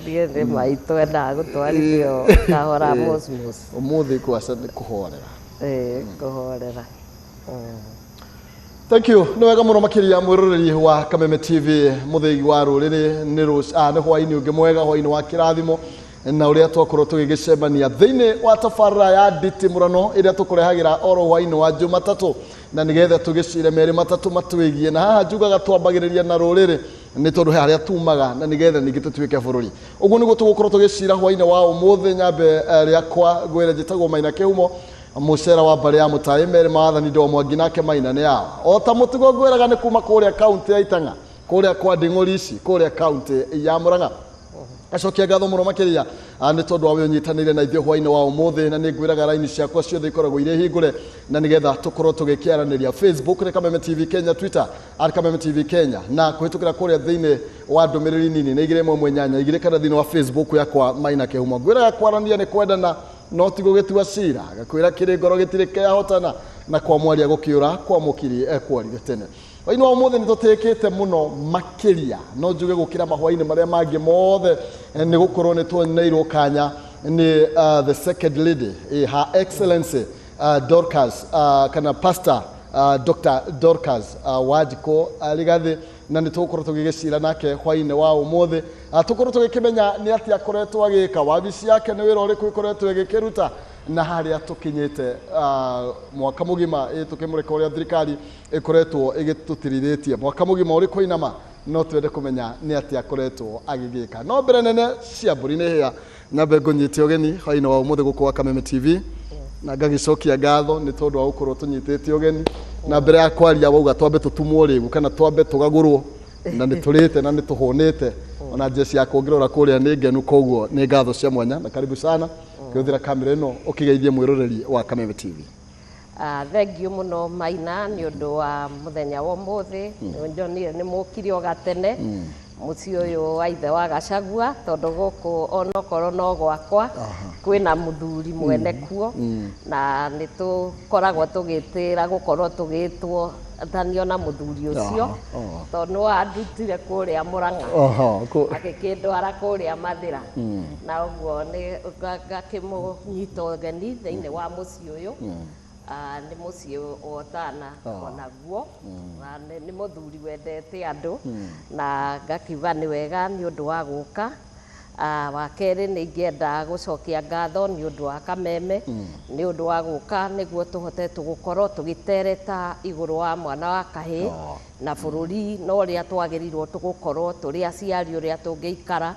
Ndiye maito enda gutwarithio kahora mosmos. Umuthi kwasa kuhorera. Kuhorera. Thank you. No wega muno makiria mwiroreri wa Kameme TV muthegi wa ruriri ni ni hwaini ungi mwega hwaini wa kirathimo na uria twakorwo tugigicemania thiini wa tabarira ya nditi murano iria tukurehagira oro hwaini wa Jumatatu na nigetha tugicire meri matatu matwigie na haha njugaga twambagiriria na ruriri ni tondu haria tumaga na nigetha ningi tutuike bururi uguo niguo tugukorwo tugicira hwaini wa umuthi nyambe riakwa gwire njitagwo Maina Kihumo mucera wa mbari ya Mutahi Meri maathani ndo Mwangi nake Maina ni yao o ta mutugo gwiraga ni kuma kuria county ya Itanga kuria kwa Nding'uri ici kuria county ya Murang'a acokia ngatho muno makiria ni tondu wa unyitanire na ithio hwaini wa umuthi na ni ngwiraga raini ciakwa ciothe ikoragwo ire hingure na nigetha tukorwo tugikiaraniria Facebook ni Kameme TV Kenya, Twitter @Kameme TV Kenya na kuhitukira kuria thiini wa ndumiriri nini ni igire mwe nyanya igire kana thiini wa Facebook yakwa Maina Kihumo ngwiraga kwarania ni kwendana no tigo getua cira gakwira kiri ngoro gitire kehotana na kwa mwaria gukiura kwa mukiri ekwarire tene hwaini wa umuthi ni tutikite muno makiria no njuge gukira mahwaini maria mangi mothe ni gukorwo ni tuoneirwo kanya ni the second lady her excellency Dorcas kana pastor Dr. Dorcas Wajiko Rĩgathĩ na ni tukorwo tugigicira nake hwaini wa umuthi tukorwo tugikimenya ni ati akoretwo agika wabici yake ni wira uriku ikoretwo igikiruta na haria tukinyite mwaka mugima tukimurika uria thirikari ikoretwo igitutirithĩtie mwaka mugima uri kuinama no twende kumenya ni ati akoretwo agigika no mbere nene cia mburi ni hia nyambe ngunyite ugeni hwaini wa umuthi gukwa Kameme TV na ngagicokia ngatho ni tondu wa gukorwo tunyitite ugeni na mbere ya kwaria wauga twambe tutumwo riu kana twambe tugagurwo na ni turite na ni tuhonete ona jesi ya kuongerera kuria ni ngenu koguo ni ngatho cia mwanya na karibu sana kwithira kamera ino ukigeithie mwiroreri wa Kameme TV. Thank you muno Maina ni undu wa muthenya wa umuthi ni mukirio gatene muci uyu wa ithe wa Gacagua tondu guku onokorwo no gwakwa kwina muthuri mwene kuo na ni tukoragwo tugitira gukorwo tugitwo tanio na muthuri ucio tondu andutire kuria Murang'a agikindwara kuria Mathira na uguo ni ngakimunyita ugeni thiini wa muci uyu ni muci otana onaguo na ni muthuri wendete andu na ngakiuga ni wega ni undu wa guka wa keri ni ngenda gucokia ngatho ni undu wa Kameme ni undu wa guka niguo tuhote tugukorwo tugitereta iguru wa mwana wa kahi na bururi no ria twagirirwo tugukorwo turi aciari uria tungiikara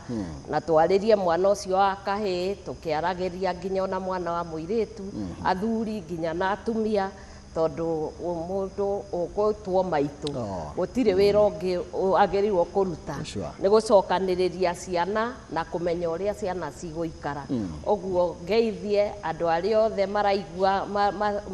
na twaririe mwana ucio wa kahi tukiaragiria nginya na mwana wa muiritu athuri nginya na atumia tondu mundu ugutwo maitu gutire wira ungi agirirwo kuruta ni gucokaniriria ciana na kumenya uria ciana ciguikara uguo ngeithie andu aria othe maraigua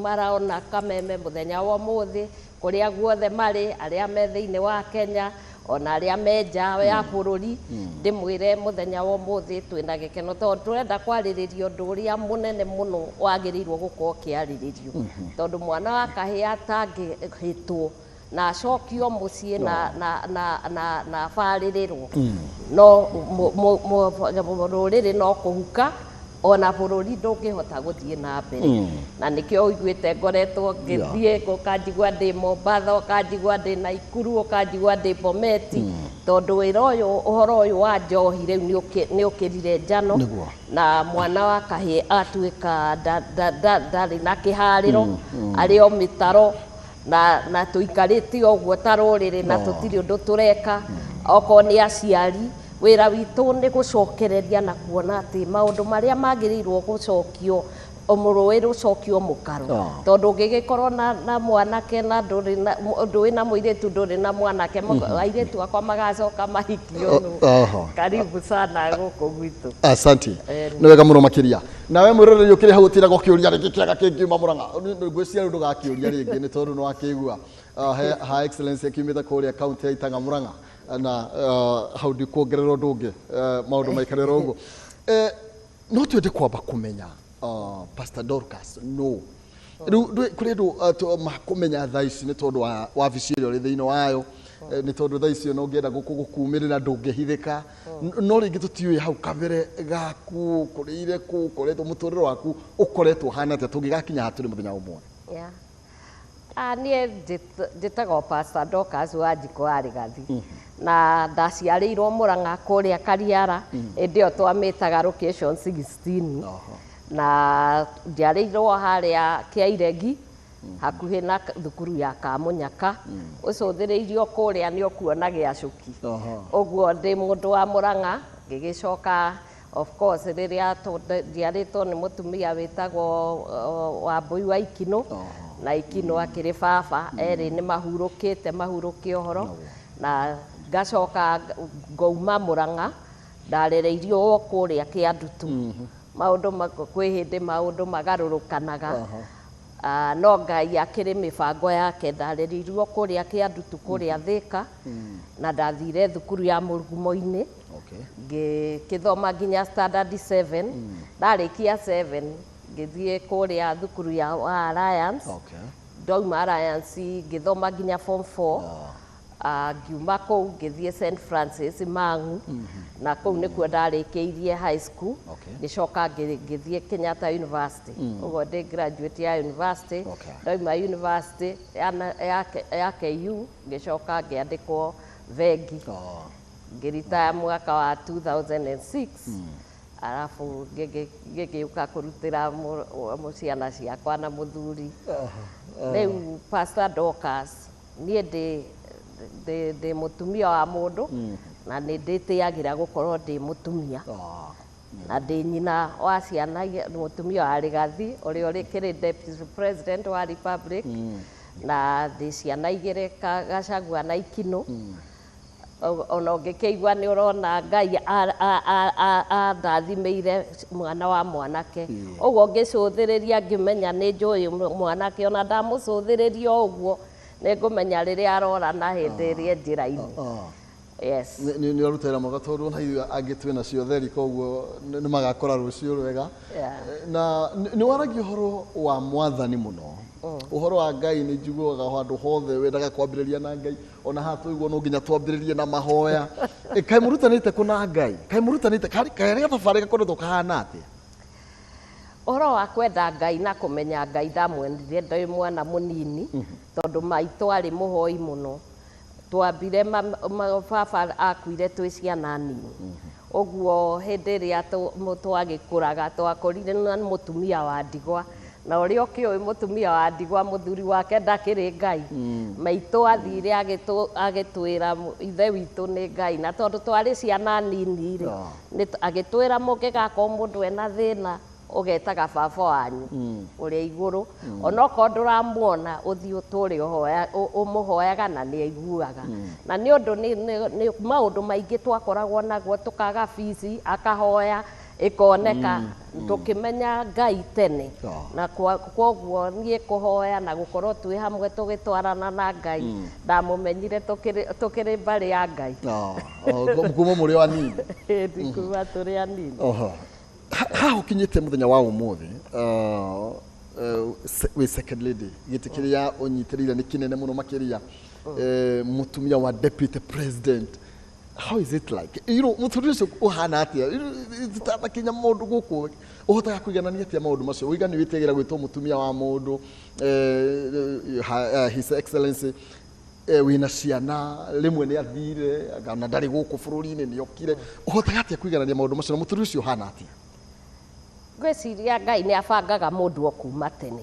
maraona Kameme muthenya wa umuthi kuria guothe mari aria me thiini wa Kenya ona aria me nja ya bururi ndimwire muthenya wa umuthi twina gikeno tondu turenda kwariririo undu uria munene muno wagirirwo gukorwo kiariririo tondu mwana wa kahi atangihitwo na acokio mucii na baririrwo no ruriri no kuhuka ona bururi ndungihota guthie na mbere na nikio uiguite ngoretwo ngithie gukanjigwa ndi Mombatha ukanjigwa ndi Naikuru ukanjigwa ndi Bometi tondu wira uyu uhoro uyu wa njohi riu ni ukirire njano na mwana wa kahi atuika ndari na kihariro ario mitaro na tuikarite uguo tarurire na tutiri undu tureka oko ni aciari wira witu ni gucokereria na kuona ati maundu maria magirirwo gucokio omurui rucokio mukaro tondu ngigikorwo na mwanake na nduri na muiritu nduri na mwanake airitu akwa magacoka mahikio karibu sana guku gwitu asante ni wega muno makiria nawe mwiroreri ukiri hau tirago kiuria ringi kiaga kingiuma Murang'a ngwiciria ndu gakiuria ringi ni tondu no akigua ha excellency akiumita kuria county ya Itanga Murang'a na hau ndi kuongerera ndungi maundu maikarira uguo no twende kwamba kumenya Pastor Dorcas no kuri ndu makumenya thaici ni tondu wa wabici iri thiini wayo nĩ tondũ thaa icio no ngĩenda gũkumĩrĩra ndũngĩhithĩka no rĩngĩ tũtiũĩ hau kabere gaku kũrĩire kũ ũkoretwo mũtũrĩre waku ũkoretwo hana atĩa tũngĩgakinya hatũrĩ mũthenya ũmwe. Niĩ njĩtagwo Pastor Dorcas wa Njiko wa Rĩgathĩ na ndaciarĩirwo Mũrang'a kũrĩa Kariara ĩndĩ ĩyo twamĩtaga location 16 na njiarĩirwo harĩa Kĩairegi hakuhĩ na thukuru ya Kamũnyaka ũcũthĩrĩirio kũrĩa nĩ ũkuona Gĩacuki ũguo ndĩ mũndũ wa Mũrang'a ngĩgĩcoka of course rĩrĩa njiarĩtwo nĩ mũtumia wĩtagwo Wambũi wa Ikinũ na Ikinũ akĩrĩ baba erĩ nĩ mahurũkĩte mahurũkie ũhoro na ngacoka ngauma Mũrang'a ndarereirio kũrĩa Kĩandutu maũndũ kwĩ hĩndĩ maũndũ magarũrũkanaga no Ngai akĩrĩ mĩbango yake ndarereirio kũrĩa Kĩandutu kũrĩa Thĩka na ndathire thukuru ya Mũrugumo-inĩ ngĩthoma nginya standard 7 ndarĩkia 7 ngĩthiĩ kũrĩa thukuru ya Alliance ndauma Alliance ngĩthoma nginya form 4 ngiuma kũu ngĩthiĩ St Francis Mang'u na kũu nĩkuo ndarĩkĩirie high school ngĩcoka ngĩthiĩ Kenyatta University ũguo ndĩ graduate ya university ndauma university ya KU ngĩcoka ngĩandĩkwo Vengi ngĩritaya mwaka wa 2006 arabu ngĩgĩũka kũrutĩra ciana ciakwa na mũthuri rĩu Pastor Dorcas niĩ ndĩ mũtumia wa mũndũ na nĩ ndĩtĩagĩra gũkorwo ndĩ mũtumia na ndĩ nyina wa ciana mũtumia wa Rĩgathĩ ũrĩa ũrĩkĩrĩ deputy president wa republic na ndĩ ciana igĩrĩ Gachagua na Ikinũ ona ũngĩkĩigua nĩ ũrona Ngai andathimĩire mwana wa mwanake ũguo ngĩcũthĩrĩria ngĩmenya nĩ njũĩ mwanake ona ndamũcũthĩrĩria ũguo nĩ ngũmenya rĩrĩa arorana hĩndĩ ĩrĩa njĩra-inĩ. Nĩ ũrutĩra mwega tondũ ona ithuĩ angĩ twĩ nacio theri koguo nĩ magakora rũciũ rwega na nĩ waragia ũhoro wa Mwathani mũno ũhoro wa Ngai nĩ njiguaga handũ hothe wendaga kwambĩrĩria na Ngai ona haha tũiguo no nginya twambĩrĩrie na mahoya kaĩ mũrutanĩte kũ na Ngai kaĩ mũrutanĩte kaĩ thabarĩ gakoretwo kahana atĩa? Ũhoro wa kwenda Ngai na kũmenya Ngai ndamwendire ndĩ mwana mũnini tondũ maitũ arĩ mũhoi mũno twambire baba akuire twĩ ciana nini ũguo hĩndĩ ĩrĩa twagĩkũraga twakũrire na mũtumia wa ndigwa na ũrĩa ũkĩũĩ mũtumia wa ndigwa mũthuri wake ndakĩrĩ Ngai maitũ athire agĩtwĩra ithe witũ nĩ Ngai na tondũ twarĩ ciana nini rĩ agĩtwĩra mũngĩgakorwo mũndũ ena thĩna ũgetaga baba wanyu ũrĩa igũrũ onokorwo ndũramuona ũthiĩ ũtũre ũmũhoyaga na nĩ aiguaga na nĩ ũndũ nĩ maũndũ maingĩ twakoragwo naguo tũkaga bici akahoya ĩkoneka tũkĩmenya Ngai tene na kwoguo niĩ kũhoya na gũkorwo twĩ hamwe tũgĩtwarana na Ngai ndamũmenyire tũkĩrĩ mbarĩ ya Ngai kuma mũrĩ o anini kuma tũrĩ anini haha ũkinyĩte mũthenya wa ũmũthĩ wĩ second lady gĩtĩ kĩrĩa ũnyitĩrĩire nĩ kĩnene mũno makĩria mũtumia wa deputy president how is it like mũtũrĩre ũcio ũhana atĩa tũtakinya maũndũ gũkũ ũhotaga kũiganania atĩa maũndũ macio ũigani wĩtĩagĩra gwĩtwo mũtumia wa mũndũ his excellency wĩna ciana rĩmwe nĩ athire na ndarĩ gũkũ bũrũri-inĩ nĩ okire ũhotaga atĩa kũiganania maũndũ macio na mũtũrĩre ũcio ũhana atĩa? Ngwĩciria Ngai nĩ abangaga mũndũ o kuma tene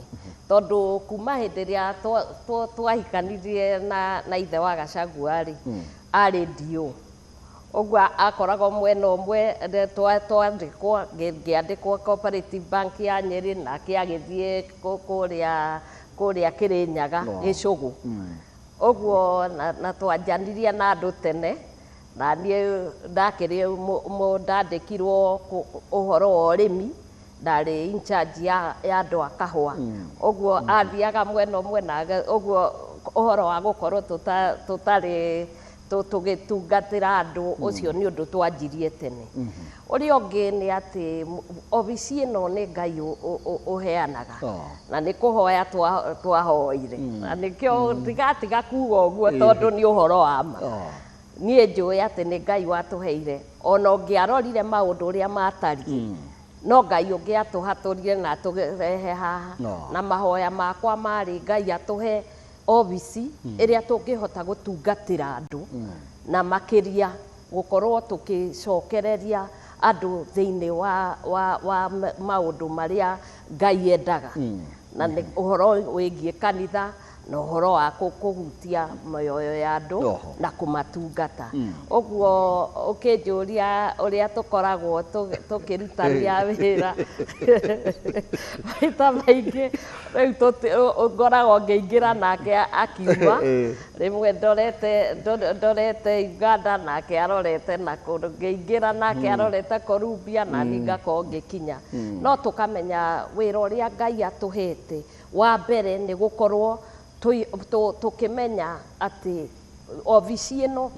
tondũ kuma hĩndĩ ĩrĩa twahikanirie na ithe wa Gachagua rĩ arĩ ndio ũguo akoragwo mwena ũmwe twandĩkwo ngĩandĩkwo Cooperative Bank ya Nyĩrĩ nake agĩthiĩ kũrĩa Kĩrĩnyaga Gĩcũgũ ũguo na twanjanirie na andũ tene na niĩ ndandĩkirwo ũhoro wa ũrĩmi ndarĩ in charge ya andũ a kahũa ũguo athiaga mwena ũmwe na ũguo ũhoro wa gũkorwo tũgĩtungatĩra andũ ũcio nĩ ũndũ twanjirie tene. Ũrĩa ũngĩ nĩ atĩ obici ĩno nĩ Ngai ũheanaga na nĩ kũhoya twahoire na nĩkĩo ndigatiga kuuga ũguo tondũ nĩ ũhoro wa ma. Niĩ njũĩ atĩ nĩ Ngai watũheire, ona ũngĩarorire maũndũ ũrĩa matariĩ no Ngai ũngĩ atũhatũrire na atũrehe haha, na mahoya makwa marĩ Ngai atũhe obici ĩrĩa tũngĩhota gũtungatĩra andũ na makĩria gũkorwo tũkĩcokereria andũ thĩinĩ wa maũndũ marĩa Ngai endaga, na ũhoro wĩgiĩ kanitha na ũhoro wa kũhutia mĩoyo ya andũ na kũmatungata. Ũguo ũkĩnjũria ũrĩa tũkoragwo tũkĩrutania wĩra maita maingĩ rĩu ngoragwo ngĩingĩra nake akiuma, rĩmwe ndorete Uganda nake arorete nakũndũ, ngĩingĩra nake arorete Columbia na niĩ ngakorwo ngĩkinya. No tũkamenya wĩra ũrĩa Ngai atũhete wa mbere nĩ gũkorwo tukimenya ati obici ĩno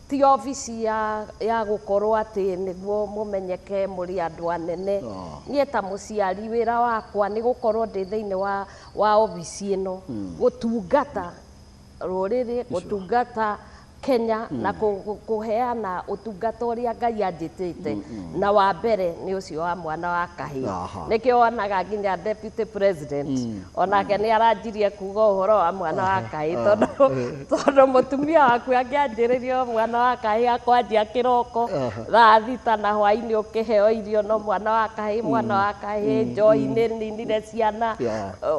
ti obici ya gukorwo ati niguo mumenyeke muri andu anene. Niĩ ta mũciari wĩra wakwa nĩ gukorwo ndĩ thĩinĩ wa obici ĩno gũtungata rũrĩrĩ, gũtungata Kenya na kuheana utungata ũrĩa Ngai anjĩtĩte, na wa mbere nĩ ũcio wa mwana wa kahĩĩ. Nĩkĩo wonaga nginya deputy president onake nĩ aranjirie kuga ũhoro wa mwana wa kahĩĩ, tondũ mũtumia waku angĩanjĩrĩria mwana wa kahĩĩ akwanjia kĩroko thaa thita na hwaĩ-inĩ ũkĩheo irio no mwana wa kahĩĩ, mwana wa kahĩĩ, njohi nĩ ninire ciana,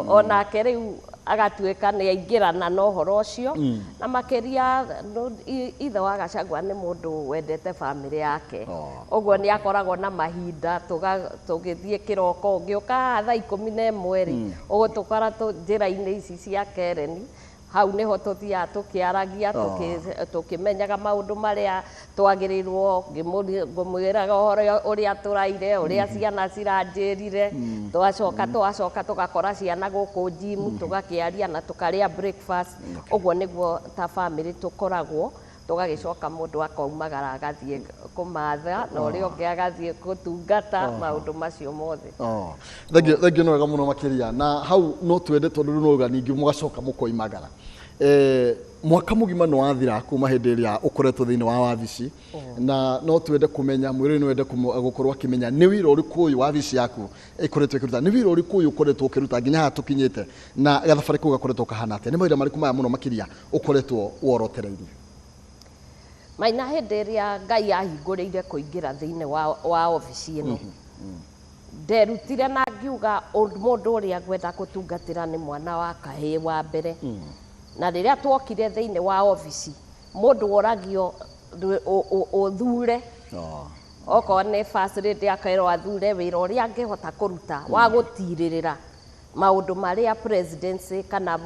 onake rĩu agatuĩka nĩ aingĩrana na ũhoro ũcio. Na makĩria ithe wa Gachagua nĩ mũndũ wendete bamĩrĩ yake, ũguo nĩ akoragwo na mahinda tũgĩthiĩ kĩroko, ũngĩũka haha thaa 11 ũgũtũkora njĩra-inĩ ici cia Kereni, hau niho tuthiaga tukiaragia tukimenyaga maundu maria twagĩrĩirwo, ngĩmwĩraga ũhoro ũrĩa tũraire, ũrĩa ciana ciranjĩrire, twacoka tugakora ciana gũkũ gym, tugakĩaria na tukarĩa breakfast. Ũguo nĩguo ta family tukoragwo, tugagĩcoka mũndũ akaumagara agathiĩ kũmatha na ũrĩa ũngĩ agathiĩ gũtungata maũndũ macio mothe. Thengiũ nĩ wega mũno makĩria, na hau no twende tondũ rĩu nauga ningĩ mũgacoka mũkoimagara. Mwaka mũgima nĩ wathira kuma hĩndĩ ĩrĩa ũkoretwo thĩinĩ wa wabici, na no twende kũmenya, mwĩrĩ nĩ wende gũkorwo akĩmenya nĩ wĩra ũrĩkũ ũyũ wabici yaku ĩkoretwo ĩkĩruta, nĩ wĩra ũrĩkũ ũyũ ũkoretwo ũkĩruta nginya haha tũkinyĩte, na gathabarĩ kau gakoretwo kahana atĩa, nĩ mawĩra marĩkũ maya mũno makĩria ũkoretwo worotereirie? Maina hĩndĩ ĩrĩa Ngai ahingũrĩire kũingĩra thĩinĩ wa obici ĩno, nderutire na ngiuga mũndũ ũrĩa ngwenda gũtungatĩra nĩ mwana wa kahĩĩ wa mbere. Na rĩrĩa twokire thĩinĩ wa obici, mũndũ oragio ũthure, okorwo nĩ first lady akerwo athure wĩra ũrĩa angĩhota kũruta wa gũtirĩrĩra maũndũ marĩa presidency kana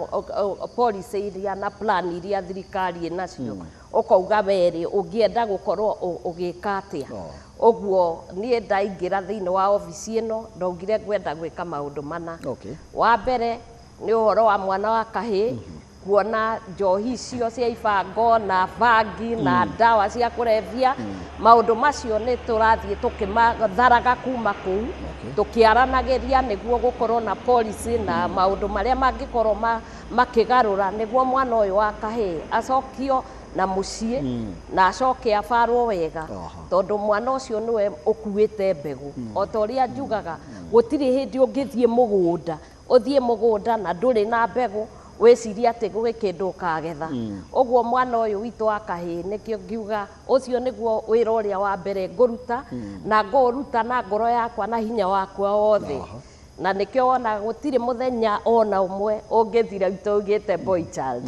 policy iria na plan iria thirikari nacio, ũkauga werĩ ũngĩenda gũkorwo ũgĩka atĩa. Ũguo niĩ ndaingĩra thĩinĩ wa obici ĩno ndaugire ngwenda gwĩka maũndũ mana. Wa mbere nĩ ũhoro wa mwana wa kahĩĩ, kuona njohi icio cia ibango na bangi na ndawa cia kũrebia, maũndũ macio nĩ tũrathiĩ tũkĩmatharaga kuma kũu, tũkĩaranagĩria nĩguo gũkorwo na policy na maũndũ marĩa mangĩkorwo makĩgarũra nĩguo mwana ũyũ wa kahĩĩ acokio na muciĩ na acoke abarwo wega, tondũ mwana ũcio nĩwe ũkuĩte mbegũ. O ta ũrĩa njugaga gũtirĩ hĩndĩ ũngĩthiĩ mũgũnda, ũthiĩ mũgũnda na ndũrĩ na mbegũ wĩciria atĩ gwĩ kĩndũ ũkagetha. Ũguo mwana ũyũ witũ wa kahĩĩ nĩkĩo ngiuga ũcio nĩguo wĩra ũrĩa wa mbere ngũruta, na ngũruta na ngoro yakwa na hinya wakwa wothe. Na nĩkĩo wona gũtirĩ mũthenya ona ũmwe ũngĩthira itaugĩte boy child.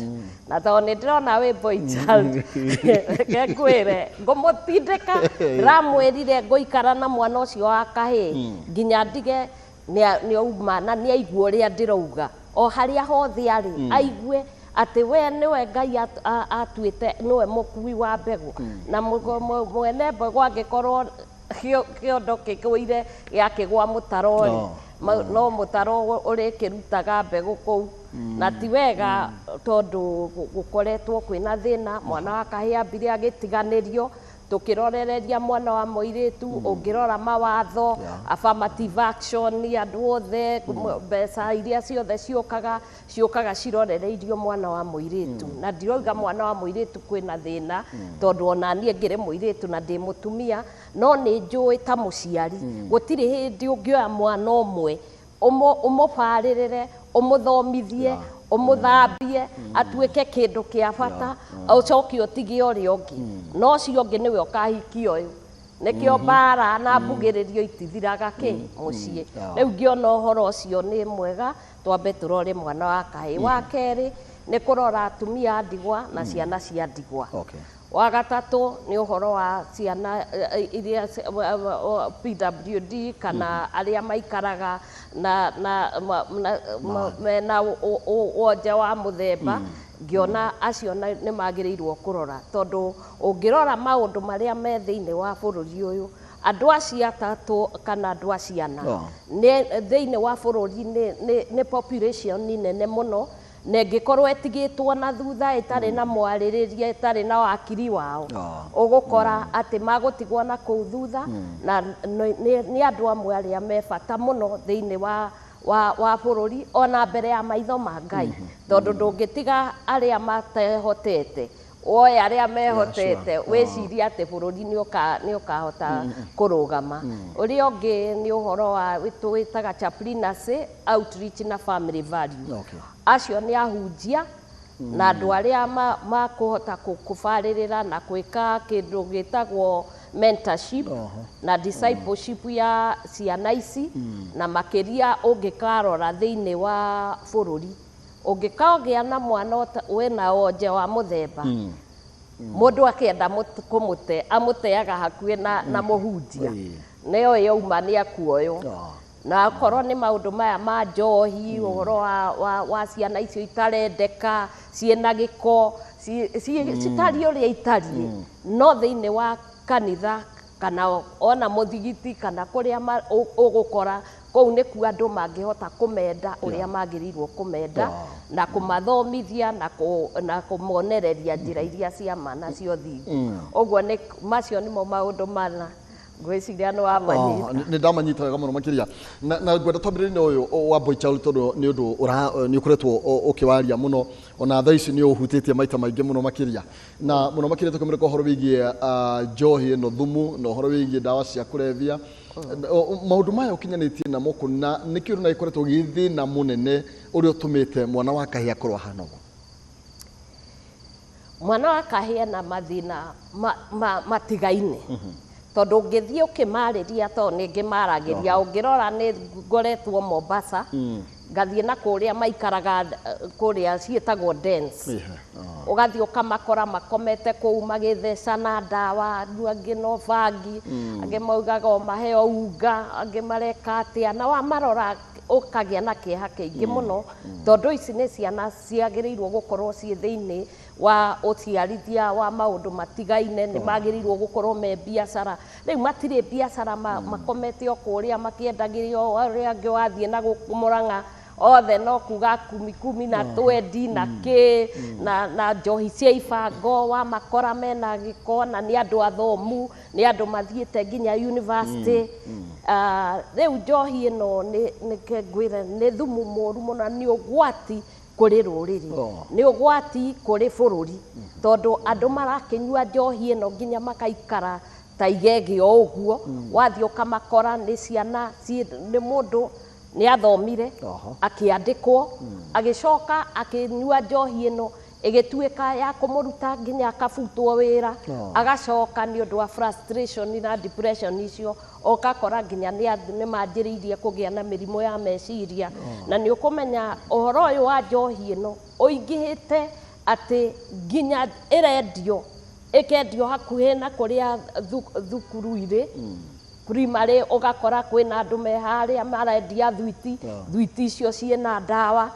Na tondũ nĩ ndĩrona wĩ boy child, ngwĩre ngũmũtindĩka, ramwĩrire ngũikara na mwana ũcio wa kahĩĩ nginya ndige nĩ auma na nĩ aigua ũrĩa ndĩrauga, o harĩa hothe arĩ aigue atĩ we nĩwe Ngai atuĩte nĩwe mũkui wa mbegũ, na mwene mbegũ angĩkorwo kĩondo gĩkũire gĩakĩgwa mũtaro-rĩ, no mũtaro ũrĩkĩrutaga mbegũ kũu, na ti wega tondu gukoretwo kwina thina mwana wa kahia ambire agitiganirio tukirorereria mwana wa moiritu ungirora mawatho affirmative action andu othe mbeca iria ciothe ciukaga cirorereirio mwana wa moiritu na ndiroiga mwana wa moiritu kwina thina tondu ona nie ngire moiritu na ndi mutumia no ni njui ta muciari gutiri hindi ungioya mwana omwe umufaririre umuthomithie umuthambie atuike kindu kia bata ucoke utige uria ungi no cio ungi niwe ukahikia uyu nikio bara na mbugiririo itithiraga ki mucii riu ngiona uhoro ucio ni mwega twambe turore mwana wa kahi wa keri ni kurora atumia ndigwa na ciana cia ndigwa wa gatatu ni uhoro wa ciana iria PWD kana aria maikaraga na wonja wa muthemba ngiona acio ni magirirwo kurora tondu ungirora maundu maria me thiini wa bururi uyu andu acia tatu kana andu aciana ni thiini wa bururi ni population ni nene muno na ngikorwo etigitwo na thutha itari na mwaririria itari na wakiri wao ugukora ati magutigwo na kuu thutha na ni andu amwe aria me bata muno thiini wa bururi ona mbere ya maitho ma Ngai tondu ndungitiga aria matehotete oye aria mehotete wiciria ati bururi ni ukahota kurugama uria ungi ni uhoro wa witaga chaplaincy outreach na family value acio ni ahunjia na andu aria makuhota kufaririra na gwika kindu gitagwo mentorship na discipleship ya ciana ici na makiria ungikarora thiini wa bururi ungikaogia na mwana wena wonje wa muthemba mundu akienda kumute amuteaga hakuhi na muhunjia neo yauma ni akuoyo na korwo ni maundu maya ma njohi uhoro wa ciana icio itarendeka ciena giko citari uria itari no thiini wa kanitha kana ona muthigiti kana kuria ugukora kou niku andu mangihota kumenda uria magirirwo kumenda na kumathomithia na kumonereria njira iria cia mana cio thingi uguo ni macio nimo maundu mana gwiciria no amanyita ni ndamanyita wega muno makiria na gwenda twambire-ini uyu wa boy child tondu ni undu ni ukuretwo ukiwaria muno ona thaa ici ni uhutitie maita maingi muno makiria na muno makiria tukimirika uhoro wigie njohi ino thumu na uhoro wigie dawa cia kurevia maundu maya ukinyanitie namo kuna nikiuru na ikoretwo githina munene uria utumite mwana wa kahia akorwo hana uguo mwana wa kahia na mathina matigaine tondu ngithie ukimariria to ningi maragiria ungirora ni ngoretwo Mombasa ngathie na kuria maikaraga kuria cietagwo dance ugathie ukamakora makomete kuu magithecana ndawa andu angi no bangi angi maugaga maheo unga angi mareka atia na wamarora ukagia na kieha kiingi muno tondu ici ni ciana ciagirirwo gukorwo cie thiini wa uciarithia wa maundu matigaine ni magirirwo gukorwo me biacara riu matire biacara makomete okuria makiendagirio uria angi wathie na Murang'a othe no kuga kumi na twendi na ki na njohi cia ibango wa makora mena giko na ni andu athomu ni andu mathiete nginya university riu njohi ino ni kengwire ni thumu moru muno ni ugwati kuri ruriri ni ugwati kuri bururi tondu andu marakinyua njohi ino nginya makaikara ta igege o uguo wathie ukamakora ni ciana ni mundu ni athomire akiandikwo agicoka akinyua njohi ino igituika ya kumuruta nginya akabutwo wira agacoka ni undu wa frustration na depression icio okakora nginya ni manjiriirie kugia na mirimo ya meciria na ni ukumenya uhoro uyu wa njohi ino uingihite ati nginya irendio ikendio hakuhi na kuria thukuru-iri primary ugakora kwina andu me haria marendia thwiti icio ciena ndawa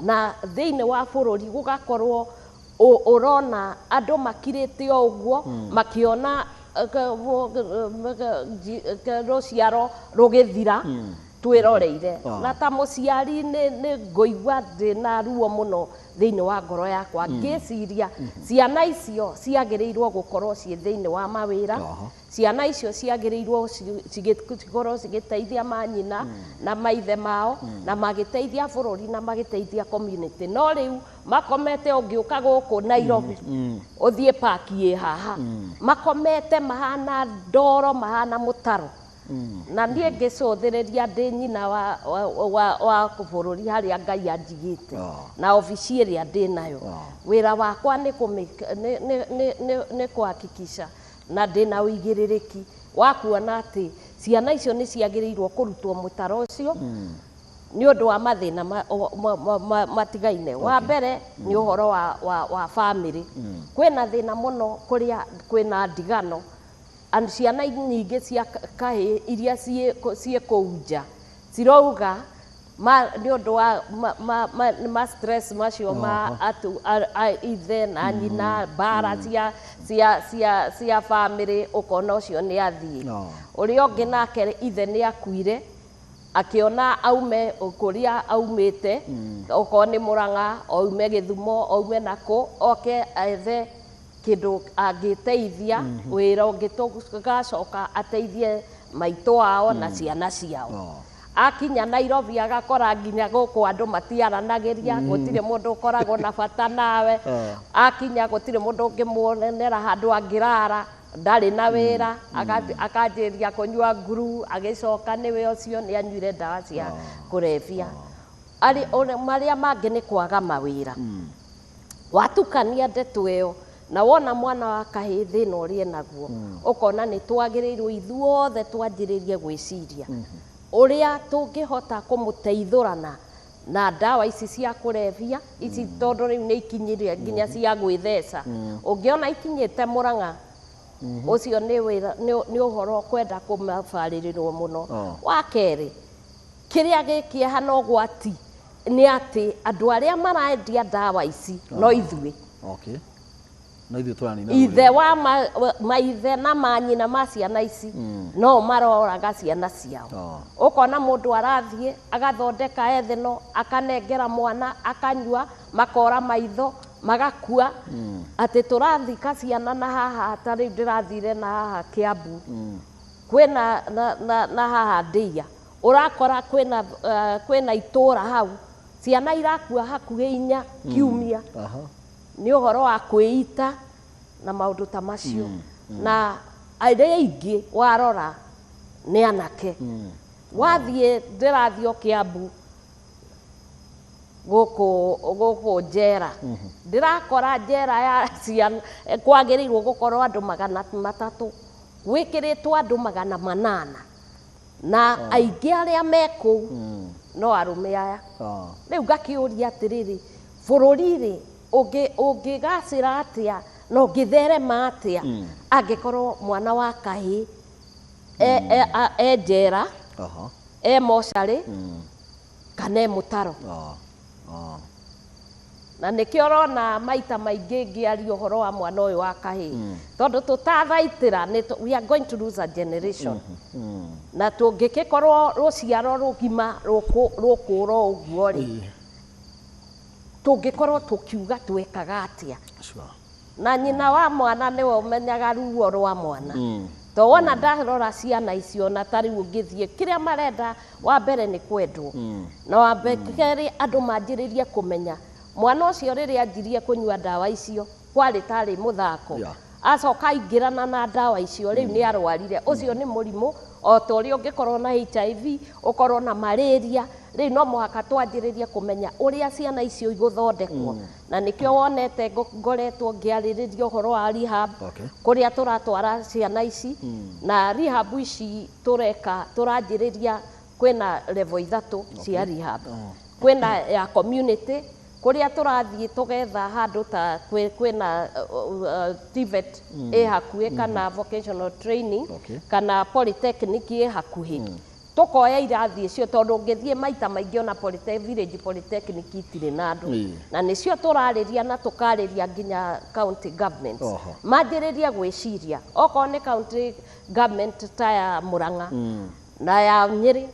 na thiini wa bururi gugakorwo urona andu makirite o uguo makiona ruciaro rugithira twĩroreire na ta mũciari nĩ ngũigua ndĩna ruo mũno thĩinĩ wa ngoro yakwa ngĩciria ciana icio ciagĩrĩirwo gũkorwo ciĩ thĩinĩ wa mawĩra ciana icio ciagĩrĩirwo cikorwo cigĩteithia manyina na maithe mao na magĩteithia bũrũri na magĩteithia community no rĩu makomete ũngĩũka gũkũ Nairobi ũthiĩ paki ĩ haha makomete mahana ndoro mahana mũtaro na niĩ ngĩcũthĩrĩria ndĩ nyina wa bũrũri harĩa Ngai anjigĩte na obici ĩrĩa ndĩ nayo wĩra wakwa nĩ kũhakikisha na ndĩ na ũigĩrĩrĩki wa kuona atĩ ciana icio nĩ ciagĩrĩirwo kũrutwo mũtaro ũcio nĩ ũndũ wa mathĩna matigaine wa mbere nĩ ũhoro wa family kwĩna thĩna mũno kũrĩa kwĩna ndigano ciana nyingĩ cia kahĩ iria ciĩ kũu nja cirauga nĩ ũndũ wa stress macio ma ithe na nyina mbara cia family ũkona ũcio nĩ athiĩ ũrĩa ũngĩ nake ithe nĩ akuire akĩona aume kũrĩa aumĩte okorwo nĩ Mũrang'a aume Gĩthumo aume nakũ oke ethe kĩndũ angĩteithia wĩra ũngĩ tũgacoka ateithie maitũ ao na ciana ciao akinya Nairobi agakora nginya gũkũ andũ matiaranagĩria gũtirĩ mũndũ ũkoragwo na bata nawe akinya gũtirĩ mũndũ ũngĩmuonera handũ angĩrara ndarĩ na wĩra akanjĩrĩria kũnyua nguru agĩcoka nĩwe ũcio nĩ anyuire ndawa cia kũrebia marĩa mangĩ nĩ kwaga mawĩra watukania ndeto ĩyo na wona mwana wa kahĩ thĩna ũrĩa naguo ũkona nĩ twagĩrĩirwo ithuothe twanjĩrĩrie gwĩciria ũrĩa tũngĩhota kũmũteithũrana na ndawa ici cia kũrebia ici tondũ rĩu nĩ ikinyire nginya cia gwĩtheca ũngĩona ikinyĩte Mũrang'a ũcio nĩ ũhoro kwenda kũmabarĩrĩrwo mũno wa kerĩ kĩrĩa gĩkĩeha na ũgwati nĩ atĩ andũ arĩa marendia ndawa ici no ithuĩ ithe wa maithe na manyina ma ciana ici no maroraga ciana ciao ũkona mũndũ arathiĩ agathondeka etheno akanengera mwana akanyua makora maitho magakua atĩ tũrathika ciana na haha ta rĩu ndĩrathire na haha Kiambu kwĩna na haha Ndĩia ũrakora kwĩna itũra hau ciana irakua hakuhĩ 4 kiumia nĩ ũhoro wa kwĩita na maũndũ ta macio na arĩa aingĩ warora nĩ anake wathiĩ ndĩrathiĩ Kiambu gũkũ njera ndĩrakora njera ya ciana kwagĩrĩirwo gũkorwo andũ 300 gwĩkĩrĩtwo andũ 800 na aingĩ arĩa mekũu no arũme aya rĩu ngakĩũria atĩrĩrĩ bũrũri-rĩ ũngĩgacĩra atĩa na ũngĩtherema atĩa angĩkorwo mwana wa kahĩ njera mocarĩ kana mũtaro na nĩkĩo ũrona maita maingĩ ngĩaria ũhoro wa mwana ũyũ wa kahĩ tondũ tũtathaitĩra we are going to lose a generation na tũngĩkorwo rũciaro rũgima rũkũra ũguo-rĩ tũngĩkorwo tũkiuga twekaga atĩa na nyina wa mwana nĩwe ũmenyaga ruo rwa mwana to wona ndarora ciana icio na ta rĩu ũngĩthiĩ kĩrĩa marenda wa mbere nĩ kwendwo na wa kerĩ andũ manjĩrĩrie kũmenya mwana ũcio rĩrĩa anjirie kũnyua ndawa icio kwarĩ tarĩ mũthako acoka aingĩrana na ndawa icio rĩu nĩ arwarire ũcio nĩ mũrimũ o ta ũrĩa ũngĩkorwo na HIV ũkorwo na malaria rĩu no mũhaka twanjĩrĩrie kũmenya ũrĩa ciana icio igũthondekwo na nĩkĩo wonete ngoretwo ngĩarĩrĩria ũhoro wa rehab kũrĩa tũratwara ciana ici na rehab ici tũranjĩrĩria kwĩna level 3 cia rehab kwĩna ya community kũrĩa tũrathiĩ tũgetha handũ ta kwĩna TVET hakuhĩ kana vocational training kana polytechnic hakuhĩ tukoya irathi icio tondu ngithie maita maingĩ ona village polytechnic itirĩ na andũ na nĩcio tũrarĩria na tũkarĩria nginya county government manjĩrĩrie gwĩciria okorwo nĩ county government ta ya Mũrang'a na ya Nyeri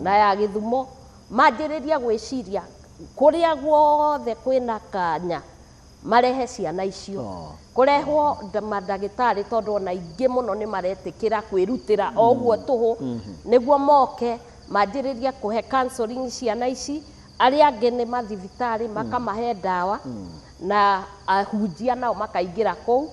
na ya Gĩthumo manjĩrĩria gwĩciria kũrĩa guothe kwĩna kanya marehe ciana icio kurehwo mandagĩtarĩ tondũ ona ingĩ mũno nĩ maretĩkĩra kwĩrutĩra oguo tũhũ nĩguo moke manjĩrĩria kũhe counseling ciana ici arĩa angĩ nĩ mathibitarĩ makamahe ndawa na ahunjia nao makaingĩra kũu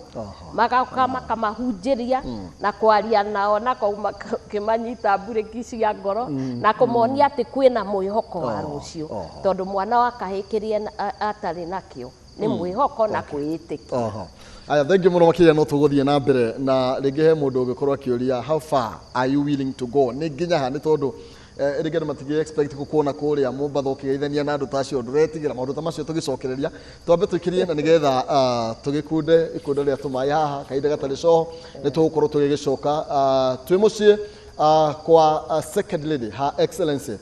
magauka makamahunjĩria na kwaria nao na kauma kĩmanyita mburĩki cia ngoro na kũmonia atĩ kwĩna mwĩhoko wa rũciũ tondũ mwana wa kahĩĩ kĩrĩa atarĩ nakĩo nĩ mwĩhoko na kwĩĩtĩkia. Aya thank you mũno makĩria no tũgũthiĩ na mbere na rĩngĩ he mũndũ ũngĩkorwo akĩũria how far are you willing to go nĩ nginya ha nĩ tondũ rĩngĩ matigi expect kuona kũrĩa mũmbatho ũkĩgeithania na andũ ta acio ndũretigĩra maũndũ ta macio tũgĩcokereria twambe tũikĩrie na nĩgetha tũgĩkunde ikundo rĩa tũmaĩ haha kahinda gatarĩ coho nĩ tũgũkorwo tũgĩgĩcoka twĩ mũciĩ kwa second lady her excellency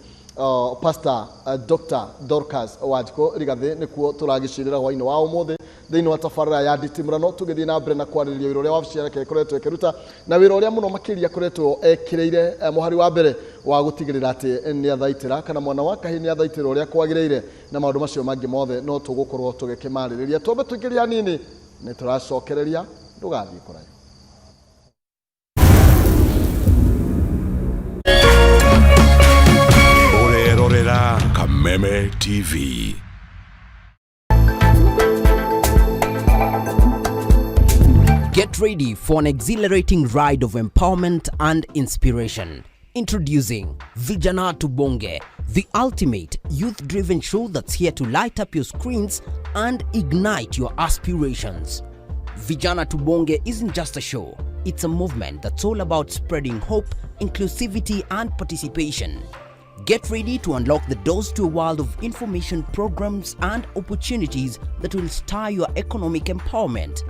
Pastor Dr. Dorcas Wajiko Rĩgathĩ nĩkuo tũragĩcirĩra hwainĩ wa ũmũthĩ thĩinĩ wa tabarĩra ya nditimũrano tũgĩthiĩ na mbere na kwarĩrĩria wĩra ũrĩa wabici yake ĩkoretwo ĩkĩruta na wĩra ũrĩa mũno makĩria akoretwo ekĩrĩire mũhari wa mbere wa gũtigĩrĩra atĩ nĩ athaitĩra kana mwana wa kahĩĩ nĩ athaitĩra ũrĩa kwagĩrĩire na maũndũ macio mangĩ mothe no tũgũkorwo tũgĩkĩmarĩrĩria twambe tũingĩria nini nĩ tũracokereria ndũgathiĩ kũraya. Kameme TV. Get ready for an exhilarating ride of empowerment and inspiration. Introducing Vijana Tubonge, the ultimate youth-driven show that's here to light up your screens and ignite your aspirations. Vijana Tubonge isn't just a show, it's a movement that's all about spreading hope, inclusivity and participation. Get ready to unlock the doors to a world of information programs and opportunities that will stir your economic empowerment.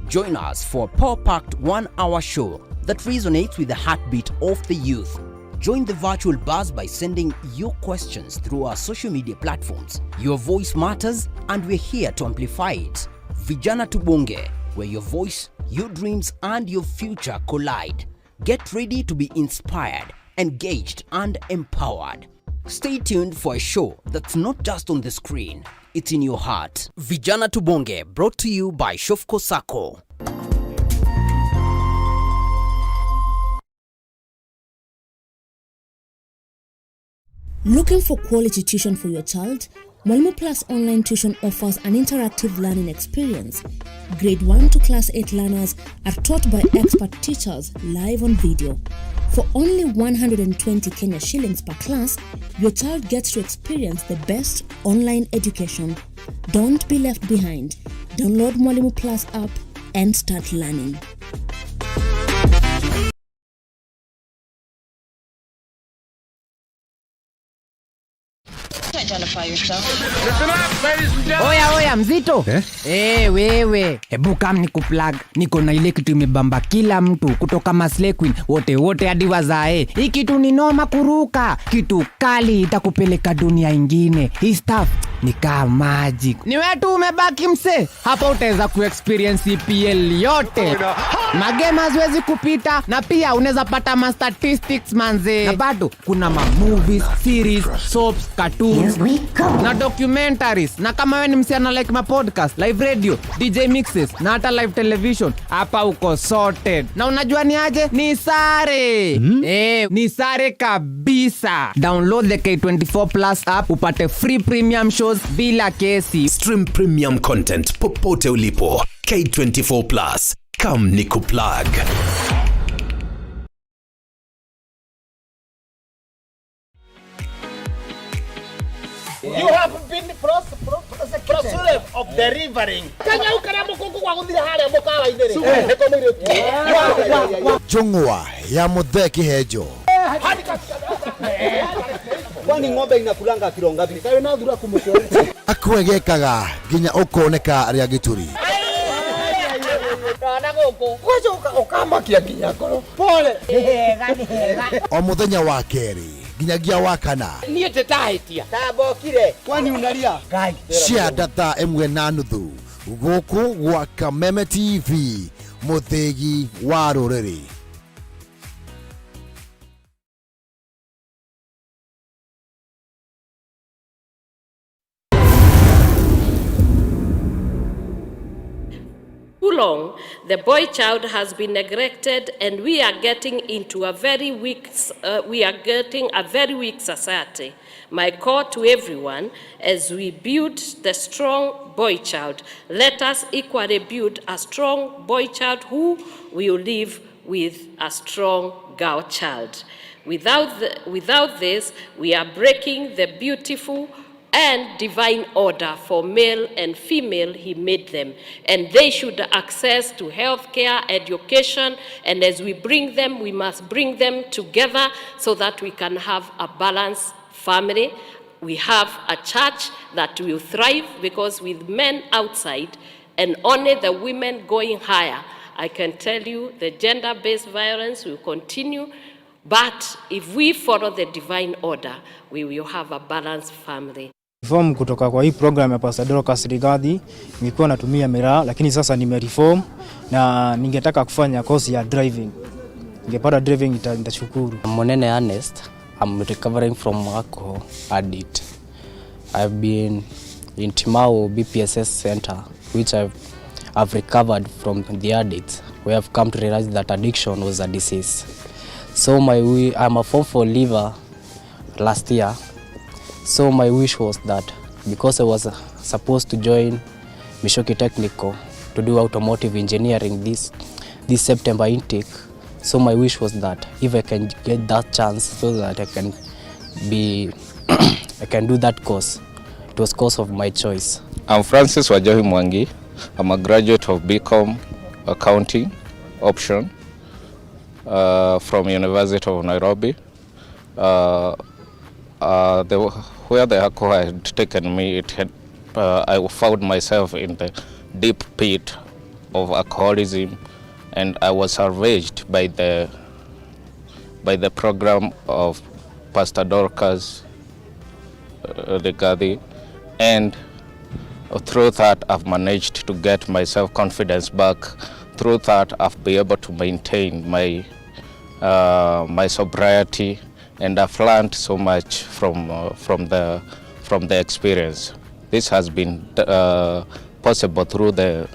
Join us for a power-packed 1-hour show that resonates with the heartbeat of the youth. Join the virtual buzz by sending your questions through our social media platforms. Your voice matters and we're here to amplify it. Vijana Tubonge, where your voice, your dreams and your future collide. Get ready to be inspired, engaged and empowered. Stay tuned for a show that's not just on the screen, it's in your heart. Vijana Tubonge, brought to you by Shofco Sacco. Looking for quality tuition for your child? Mwalimu Plus Online Tuition offers an interactive learning experience. Grade 1 to Class 8 learners are taught by expert teachers live on video. For only 120 Kenya shillings per class, your child gets to experience the best online education. Don't be left behind. Download Mwalimu Plus app and start learning. Identify yourself. Listen up, ladies and gentlemen. Oya mzito. Wewe, hebu kam nikuplug. Niko na ile kitu imebamba kila mtu kutoka Maslay Queen wote hadi wazae. Hii kitu ni noma kuruka. Kitu kali itakupeleka dunia ingine. Hii stuff ni kama magic. Ni wewe tu umebaki mse. Hapa utaweza kuexperience EPL yote. Magame haziwezi kupita na pia unaweza pata ma statistics manze. Na bado kuna ma movies, series, soaps, cartoons na documentaries. Na kama wewe ni msichana like ma podcast, live radio, DJ mixes na hata live television, hapa uko sorted. Na unajua ni aje? Ni sare. Ni sare kabisa. Download the K24 Plus app upate free premium shows bila kesi. Stream premium content popote ulipo. K24 Plus. Come nikuplug. You have been prosecuted of delivering. Kanya ukara mukungu kwa guthira haria mukawa inere. Eko mwire. Chungwa ya mutheki hejo. Kwani ng'ombe inakulanga kilo ngapi? Kawe na thura kumukwa. Akwegekaga nginya ukoneka ria gituri. Kana goko. Kwaje ukamakia nginya koro. Pole. O muthenya wa keri nginyagia wa kana. Niĩ tetahitia. Tabokire. Kwani unalia? Gai. Cia data emwe na nuthu. Guku gwa Kameme TV. Muthegi wa rũrĩrĩ. too long, the boy child has been neglected, and we are getting into a very weak society. My call to everyone, as we build the strong boy child, let us equally build a strong boy child who will live with a strong girl child. Without this, we are breaking the beautiful and divine order for male and female He made them, and they should access to healthcare, education, and as we bring them, we must bring them together so that we can have a balanced family. We have a church that will thrive, because with men outside and only the women going higher, I can tell you the gender-based violence will continue. But if we follow the divine order, we will have a balanced family. Reform kutoka kwa hii program ya Pastor Dorcas Rĩgathĩ, nilikuwa natumia miraa, lakini sasa nimereform na ningetaka kufanya course ya driving. Ningepata driving nitashukuru. Monene Ernest, I'm recovering from alcohol addict. I've been in Timao BPSS center, which I've recovered from the addicts. We have come to realize that addiction was a disease. So I'm a Form 4 leaver last year. So my wish was that, because I was supposed to join Mishoki Technical to do automotive engineering this September intake, so my wish was that if I can get that chance so that I can do that course, it was course of my choice. I'm Francis Wajohi Mwangi. I'm a graduate of BCom Accounting option from University of Nairobi. Where the alcohol had taken me, I found myself in the deep pit of alcoholism, and I was salvaged by the program of Pastor Dorcas Rĩgathĩ, and through that I've managed to get my self-confidence back. Through that I've been able to maintain my sobriety, and I've learned so much from the experience. This has been possible through the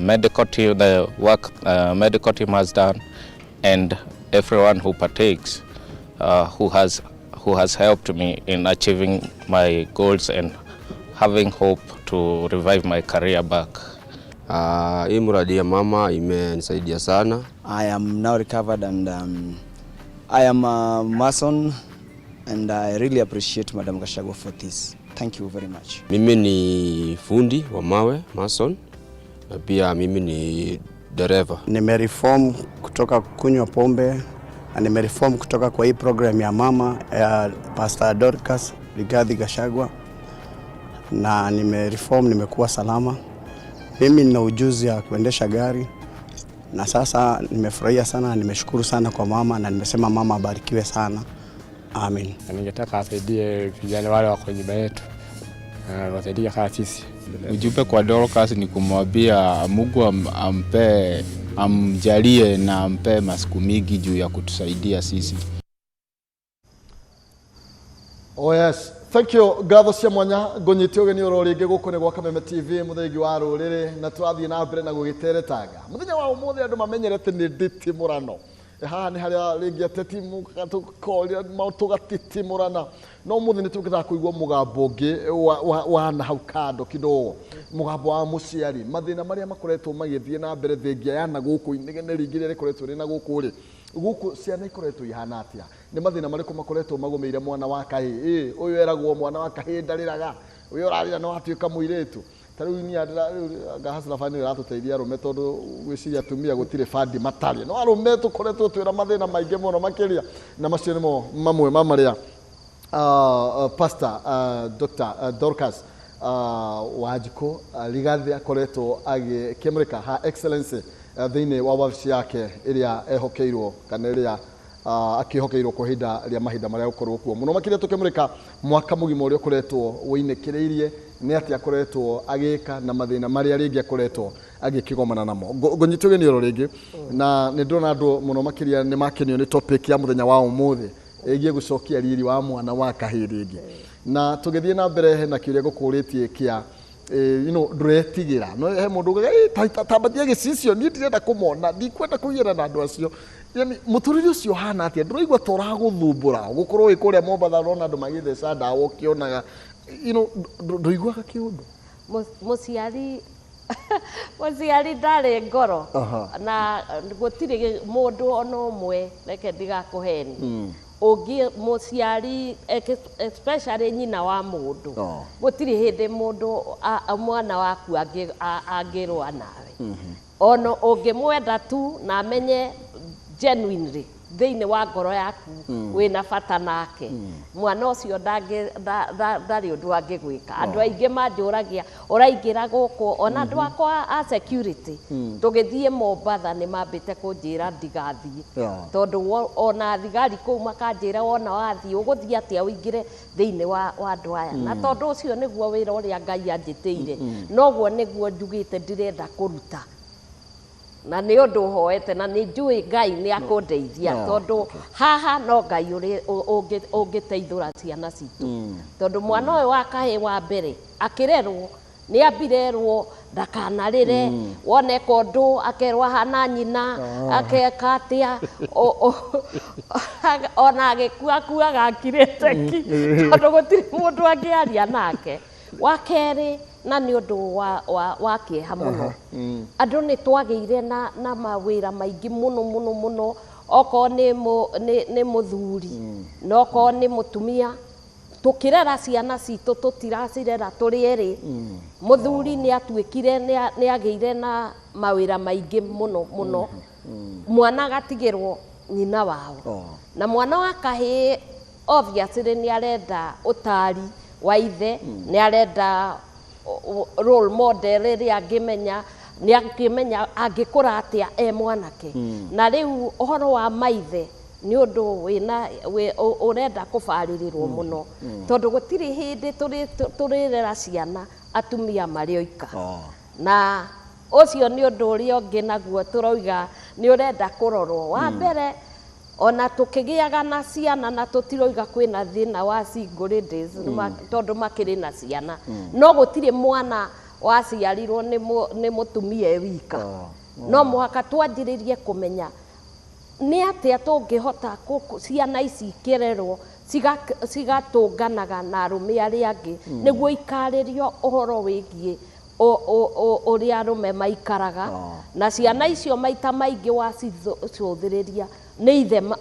medical team, the work medical team has done, and everyone who partakes, who has helped me in achieving my goals and having hope to revive my career back. Hii mradi ya mama imenisaidia sana. I am now recovered, and I am a mason, and I really appreciate Madam Gachagua for this. Thank you very much. Mimi ni fundi wa mawe, mason, na pia mimi ni dereva. Nimereform kutoka kunywa pombe, na nimereform kutoka kwa hii program ya mama ya Pastor Dorcas Rĩgathĩ Gachagua, na nimereform, nimekuwa salama. Mimi nina ujuzi ya kuendesha gari, na sasa nimefurahia sana, nimeshukuru sana kwa mama, na nimesema mama abarikiwe sana. Amen. Ningetaka asaidie vijana wale wako nyumba yetu, wasaidie kama sisi. Ujumbe kwa Dorcas ni kumwambia Mungu amjalie na ampe masiku mingi juu ya kutusaidia sisi. Oh yes, thank you. Gatho cia mwanya ngonyite ugeni ororinge guko ne gwa Kameme TV muthegi wa rurire, na twathie na mbere na gugiteretanga muthenya wa umuthi andu mamenyerete ni nditi murano ha ni haria ringi ateti mukatukooria mautugati murana no muthi ni tukitha kuigwa mugambo ungi wa na hau kando kidogo, mugambo wa muciari, mathina maria makoretwo magithie na mbere thengia ya na guku inegene ringire rikoretwo rina guku ri guku ciana ikoretwo ihana atia, ni mathina mariko makoretwo magumeire mwana wa kahi uyu eragwo mwana wa kahi ndariraga uyu urarira no atuika muiretu tariu ni ngahasla fani ratuteithia rume tondu gwiciria tumia gutire fandi matari no arume tukoretwo twira mathina maingi muno makiria na macio nimo mamwe mamaria Pastor Dr. Dorcas Wajiko Rĩgathĩ akoretwo agikemrika ha excellency thĩinĩ wa wabici yake iria ehokeirwo kana iria akihokeirwo kwa hinda ria mahinda maria gukorwo kuo muno makiria tukemrika mwaka mugima uria ukoretwo winekireirie ni ati akoretwo agika na mathina maria ringi akoretwo agikigomana namo ngonyitwe ni oro ringi na ni ndona andu muno makiria ni makenio ni topic ya muthenya wa umuthi egie gucokia riri wa mwana wa kahi ringi na tugithie na mbere na kiuria gukuritie kia nduretigira no he mundu tambatia gicicio ni ndirenda kumona ndikwenda kugira na andu acio yani muturire ucio hana atia nduraigwa tora guthumbura gukorwo wi kuria Mombatha rona andu magithesa ndawa ukionaga nduiguaga kiundu muciari ndari ngoro na gutire mundu ona umwe reke ndigakuheni ungi muciari especially nyina wa mundu gutire hindi mundu mwana waku angirwa nawe ono ungimwenda tu na amenye genuinely thiini wa ngoro yaku wina bata nake mwana ucio ndari undu angigwika andu aingi manjuragia uraingira guku ona andu akwa a security tugithie Mombatha ni mambite kunjira ndigathie tondu ona thigari kuu makanjira wona wathie uguthie atia uingire thiini wa andu aya na tondu ucio niguo wira uria Ngai anjitire noguo niguo njugite ndirenda kuruta na ni undu hoete na ni njui Ngai ni akundeithia tondu haha no Ngai uri ungiteithura ciana citu tondu mwana uyu wa kahi wa mbere akirerwo ni ambirerwo ndakanarire woneka undu akerwa hana nyina akeka atia ona agikua kuaga akirite ki tondu gutiri mundu angiaria nake wa keri na ni undu wa kieha muno andu ni twageire na mawira maingi muno oko ni muthuri no ko ni mutumia tukirera ciana citu tutiracirera turi eri muthuri ni atuikire ni ageire na mawira maingi muno mwana gatigirwo nyina wao na mwana wa kahi obviously ni arenda utari wa ithe ni arenda role model ria angimenya ni angimenya angikura atia mwanake na riu uhoro wa maithe ni undu wina urenda kubaririrwo muno tondu gutiri hindi turirera ciana atumia mari oika na ucio ni undu uria ungi naguo turoiga ni urenda kurorwo wa mbere ona tukigiaga na ciana na tutiroiga kwina thina wa single days tondu makiri na ciana no gutire mwana waciarirwo ni mutumia wika no muhaka twanjiririe kumenya ni atia tungihota ciana ici kirerwo cigatunganaga na arume aria angi niguo ikaririo uhoro wigie uria arume maikaraga na ciana icio maita maingi wacicuthiriria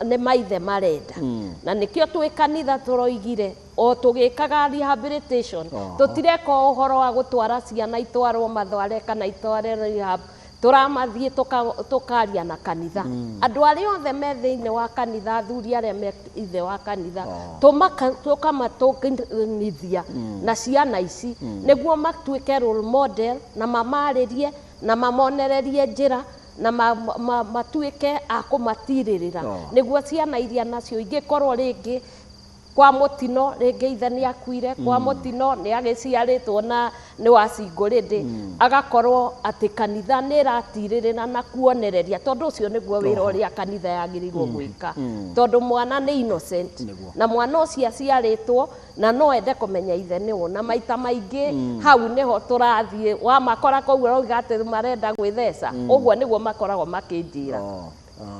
ni maithe marenda na nikio twi kanitha turoigire o tugikaga rehabilitation tutireka uhoro wa gutwara ciana itwarwo mathware kana itware rehab turamathie tukaria na kanitha andu aria othe me thiini wa kanitha athuri aria me ithe wa kanitha tukamatungithia na ciana ici niguo matuike role model na mamaririe na mamonererie njira na matuike akumatirĩrĩra niguo ciana iria nacio ingikorwo ringi kwa mutino ringi ithe ni akuire kwa mutino ni agiciaritwo na ni wacingurindi agakorwo ati kanitha ni ratirĩrĩra na kuonereria tondu ucio niguo wira uria kanitha yagirirwo gwika tondu mwana ni innocent na mwana ucio aciaritwo na no ende kumenya ithe ni na maita maingi hau niho turathie wa makora koguo roiga ati marenda gwithesa uguo niguo makoragwo makinjira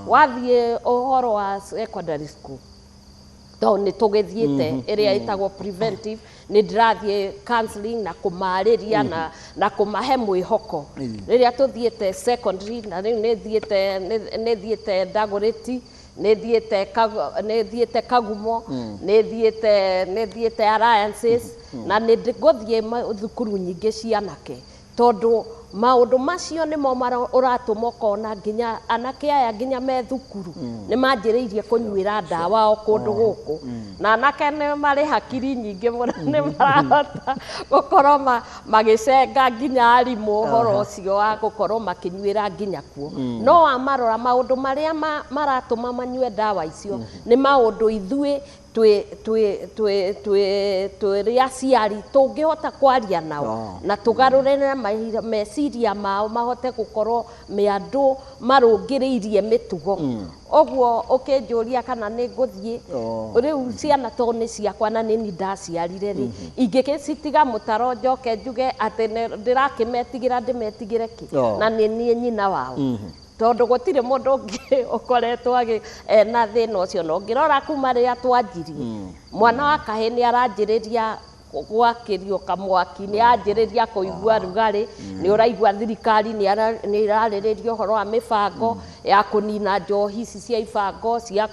wathie uhoro wa secondary school to ni tugithiete iria itagwo preventive ni ndirathie counseling na kumariria na kumahe mwihoko riria tuthiete secondary na riu ni thiete Dagoretti ni thiete Kagumo ni thiete Alliances na ni guthie thukuru nyingi cianake tondu maundu macio nimo uratuma kona nginya anake aya nginya me thukuru ni manjiriirie kunyuira ndawa o kundu guku na anake ni mari hakiri nyingi ni marahota gukorwo magicenga nginya arimu horo ucio wa gukorwo makinyuira nginya kuo no amarora maundu maria maratuma manyue ndawa icio ni maundu ithui twĩ aciari tũngĩhota kwaria nao na tũgarũre na meciria mao mahote gũkorwo me andũ marũngĩrĩirie mĩtugo ũguo ũkĩnjũria kana nĩ ngũthiĩ rĩu ciana to nĩ ciakwa na nĩ ndaciarire rĩ ingĩcitiga mũtaro njoke njuge atĩ ndĩrakĩmetigĩra ndĩmetigĩre kĩ na nĩ niĩ nyina wao tondu gutire mundu ungi ukoretwo na thina ucio no ngirora kuma ria twanjirie mwana wa kahe ni aranjiriria gwakirio kamwaki ni anjiriria kuigua rugari ni uraigua thirikari ni irariririo horo wa mibango ya kunina njohi ici cia ibango cia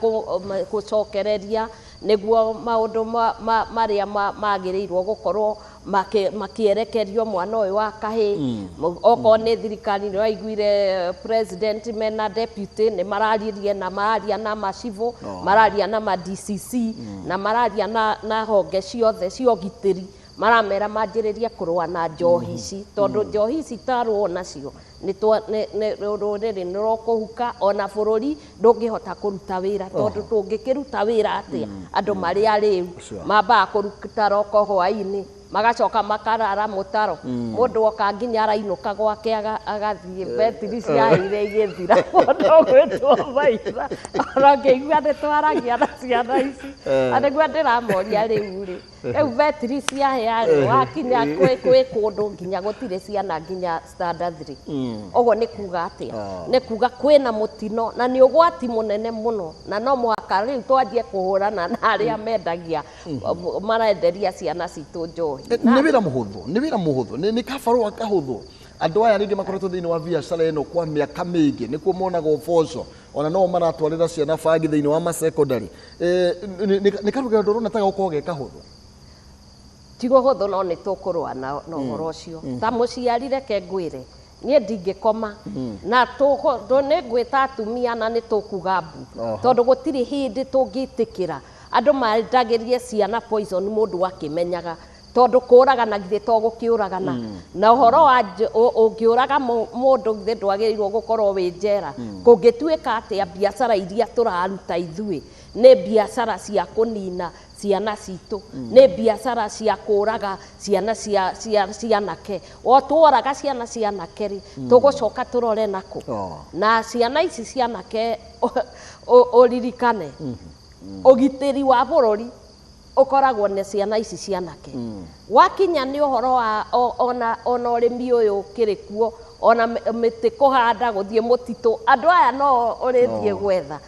gucokereria niguo maundu maria magirirwo gukorwo makierekerio mwana uyu wa kahe oko ni thirikari ni waiguire president mena deputy ni mararirie na mararia na macivo mararia na ma DCC na mararia na honge ciothe ciogitiri maramera manjiriria kurwa na njohi ici tondu njohi ici tarwo nacio ni ruriri ni rokuhuka ona bururi ndungihota kuruta wira tondu tungikiruta wira atia andu mari ariu mamba kuruta roko hwaini magacoka makarara mutaro mundu oka nginya arainuka gwake agathie betri ciahire igithira mundu gwitwo maitha arangeigua nditwaragia na ciana ici anegua ndiramoria riu ri riu betri ciahia wakinya kwi kundu nginya gutire ciana nginya standard 3 ogo ni kuga atia ni kuga kwina mutino na ni ugwati munene muno na no mwaka riu twanjie kuhurana na aria mendagia marenderia ciana citu njohi nĩ wĩra mũhũthũ nĩ kabarũa kahũthũ andũ aya rĩngĩ makoretwo thĩinĩ wa biacara ĩno kwa mĩaka mĩingĩ nĩkuo monaga ũboco ona no maratwarĩra ciana bangi thĩinĩ wa masekondari nĩ karũgendo rũrona ta gũkorwo ge kahũthũ ti gũhũthũ no nĩ tũkũrũa na ũhoro ũcio ta mũciari reke ngwĩre niĩ ndingĩkoma na nĩ ngwĩta atumia na nĩ tũkuga mbu tondũ gũtirĩ hĩndĩ tũngĩtĩkĩra andũ mandagĩrie ciana poison mũndũ akĩmenyaga tondu kuragana githe to gukiuragana na uhoro wa ungiuraga mundu githe ndwagirirwo gukorwo wi njera kungituika atia biacara iria turaruta ithui ni biacara cia kunina ciana citu ni biacara cia kuraga ciana cia nake o tworaga ciana cia nake ri tugucoka turore nako na ciana ici cia nake uririkane ugitiri wa bururi ukoragwo ne ciana ici cianake wakinya ni uhoro wa ona urimi uyu kirikuo ona miti kuhanda guthie mutitu andu aya no urithie gwetha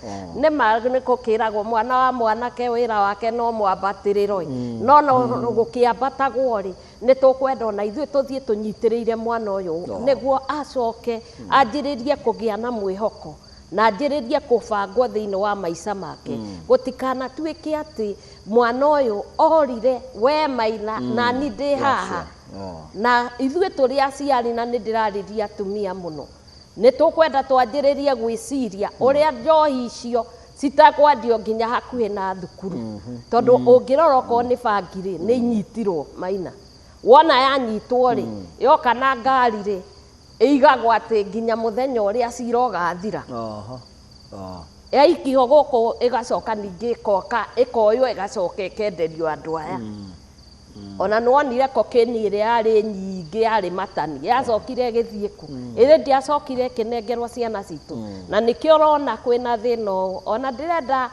ni kukiragwo mwana wa mwanake wira wake no mwambatiriro no gukiambatagwo ri ni tukwenda ona ithui tuthie tunyitiriire mwana uyu niguo acoke anjiririe kugia na mwihoko na njiririe kubangwo thiini wa maica make gutikana tuike ati mwana uyu orire we maina na ni ndi haha na ithui turi aciari na ni ndirariria atumia muno ni tukwenda twanjiririe gwiciria uria njohi icio citakwandio nginya hakuhi na thukuru tondu ungirora ko ni bangiri ni inyitirwo maina wona yanyitwo ri yoka na ngari ri igagwo ati nginya muthenya uria ciroga thira yaikio guku igacoka ningi ikoka ikoyo igacoka ikenderio andu aya ona nwonire kokeni ire ari nyingi ari matani yacokire githie ku ire ndiacokire kinengerwa ciana citu na nikio urona kwina thina ona ndirenda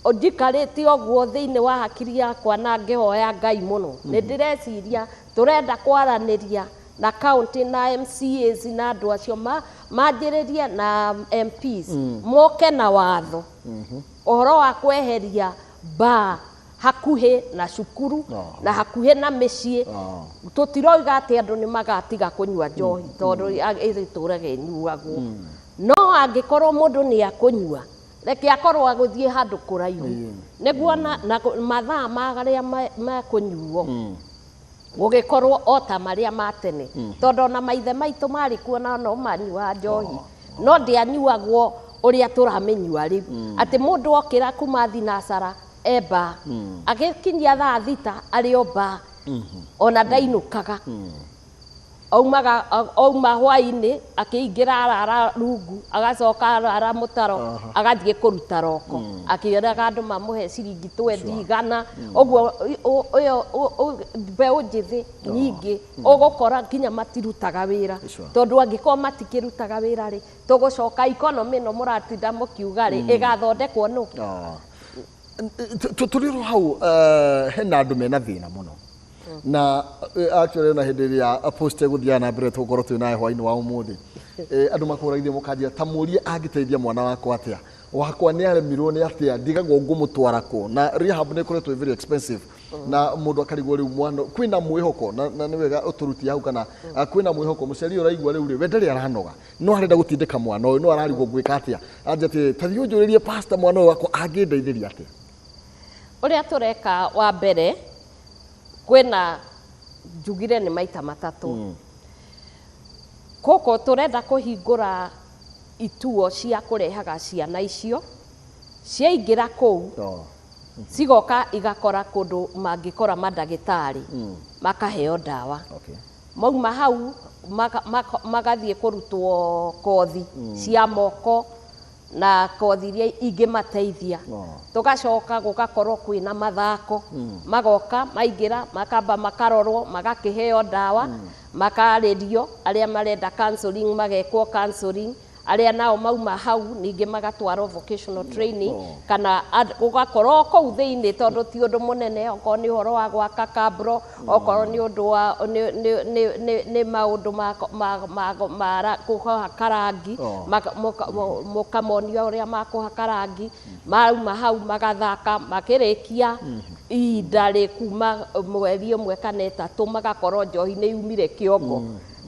onjikarite oguo thiini wa hakiri yakwa na ngihoya Ngai muno ni ndireciria turenda kwaraniria na county na MCAs na andu acio manjiririe na MPs moke na watho uhoro wa kweheria ba hakuhi na cukuru na hakuhi na micii tutiroiga ati andu ni magatiga kunywa njohi tondu iriturage nyuagwo no angikorwo mundu ni akunywa reke akorwo aguthie handu kuraihu niguo na mathaa magaria makunyuo gugikorwo ota maria matene tondu na maithe maitu mari kuona no manyua njohi no ndianyuagwo uria turamenyua riu ati mundu okira kuma thinacara eba agikinyia thaa thita ari oba ona ndainukaga auma hwainĩ akĩingĩra arara rungu agacoka arara mũtaro agathiĩ kũruta roko akĩeraga andũ mamũhe ciringi 20 ũguo mbeũ njĩthĩ nyingĩ ũgũkora nginya matirutaga wĩra tondũ angĩkorwo matikĩrutaga wĩra rĩ tũgũcoka economy ĩno mũratinda mũkiuga rĩ ĩgathondekwo nũ tũrĩrwo hau hena andũ mena thĩna mũno na actually na hĩndĩ ĩrĩa post egũthiaga na mbere tũkorwo twĩ nayo hwainĩ wa ũmũthĩ andũ makũraithia mũkanjia ta mũrie angĩteithia mwana wakwa atĩa wakwa nĩ aremirwo nĩ atĩa ndigagwo ngũmũtwara kũ na rehab nĩ ĩkoretwo very expensive na mũndũ akarigwo rĩu mwana kwĩna mwĩhoko na nĩ wega ũtũruti hau kana kwĩna mwĩhoko mũciari ũraigua rĩu we ndarĩ aranoga no arenda gũtindĩka mwana ũyũ no ararigwo gwĩka atĩa anjate ta thiĩ ũnjũrĩrie pastor mwana ũyũ wakwa angĩndeithĩria atĩa ũrĩa tũreka wa mbere kwĩna njugire nĩ maita matatũ koko tũrenda kũhingũra ituo cia kũrehaga ciana icio ciaingĩra kũu cigoka igakora kũndũ mangĩkora mandagĩtarĩ makaheo ndawa mauma hau magathiĩ kũrutwo kothi cia moko na kothi iria ingĩmateithia tũgacoka gũgakorwo kwĩna mathako magoka maingĩra makamba makarorwo magakĩheo ndawa makarĩrio arĩa marenda counseling magekwo counseling arĩa nao mauma hau ningĩ magatwarwo vocational training kana gũgakorwo kũu thĩinĩ tondũ ti ũndũ mũnene okorwo nĩ ũhoro wa gwaka kabro okorwo nĩ ũndũ wa nĩ maũndũ ma kũhaka rangi mũkamonia ũrĩa makũhaka rangi mauma hau magathaka makĩrĩkia ihinda rĩkuma mweri ũmwe kana 3 magakorwo njohi nĩ yumire kĩongo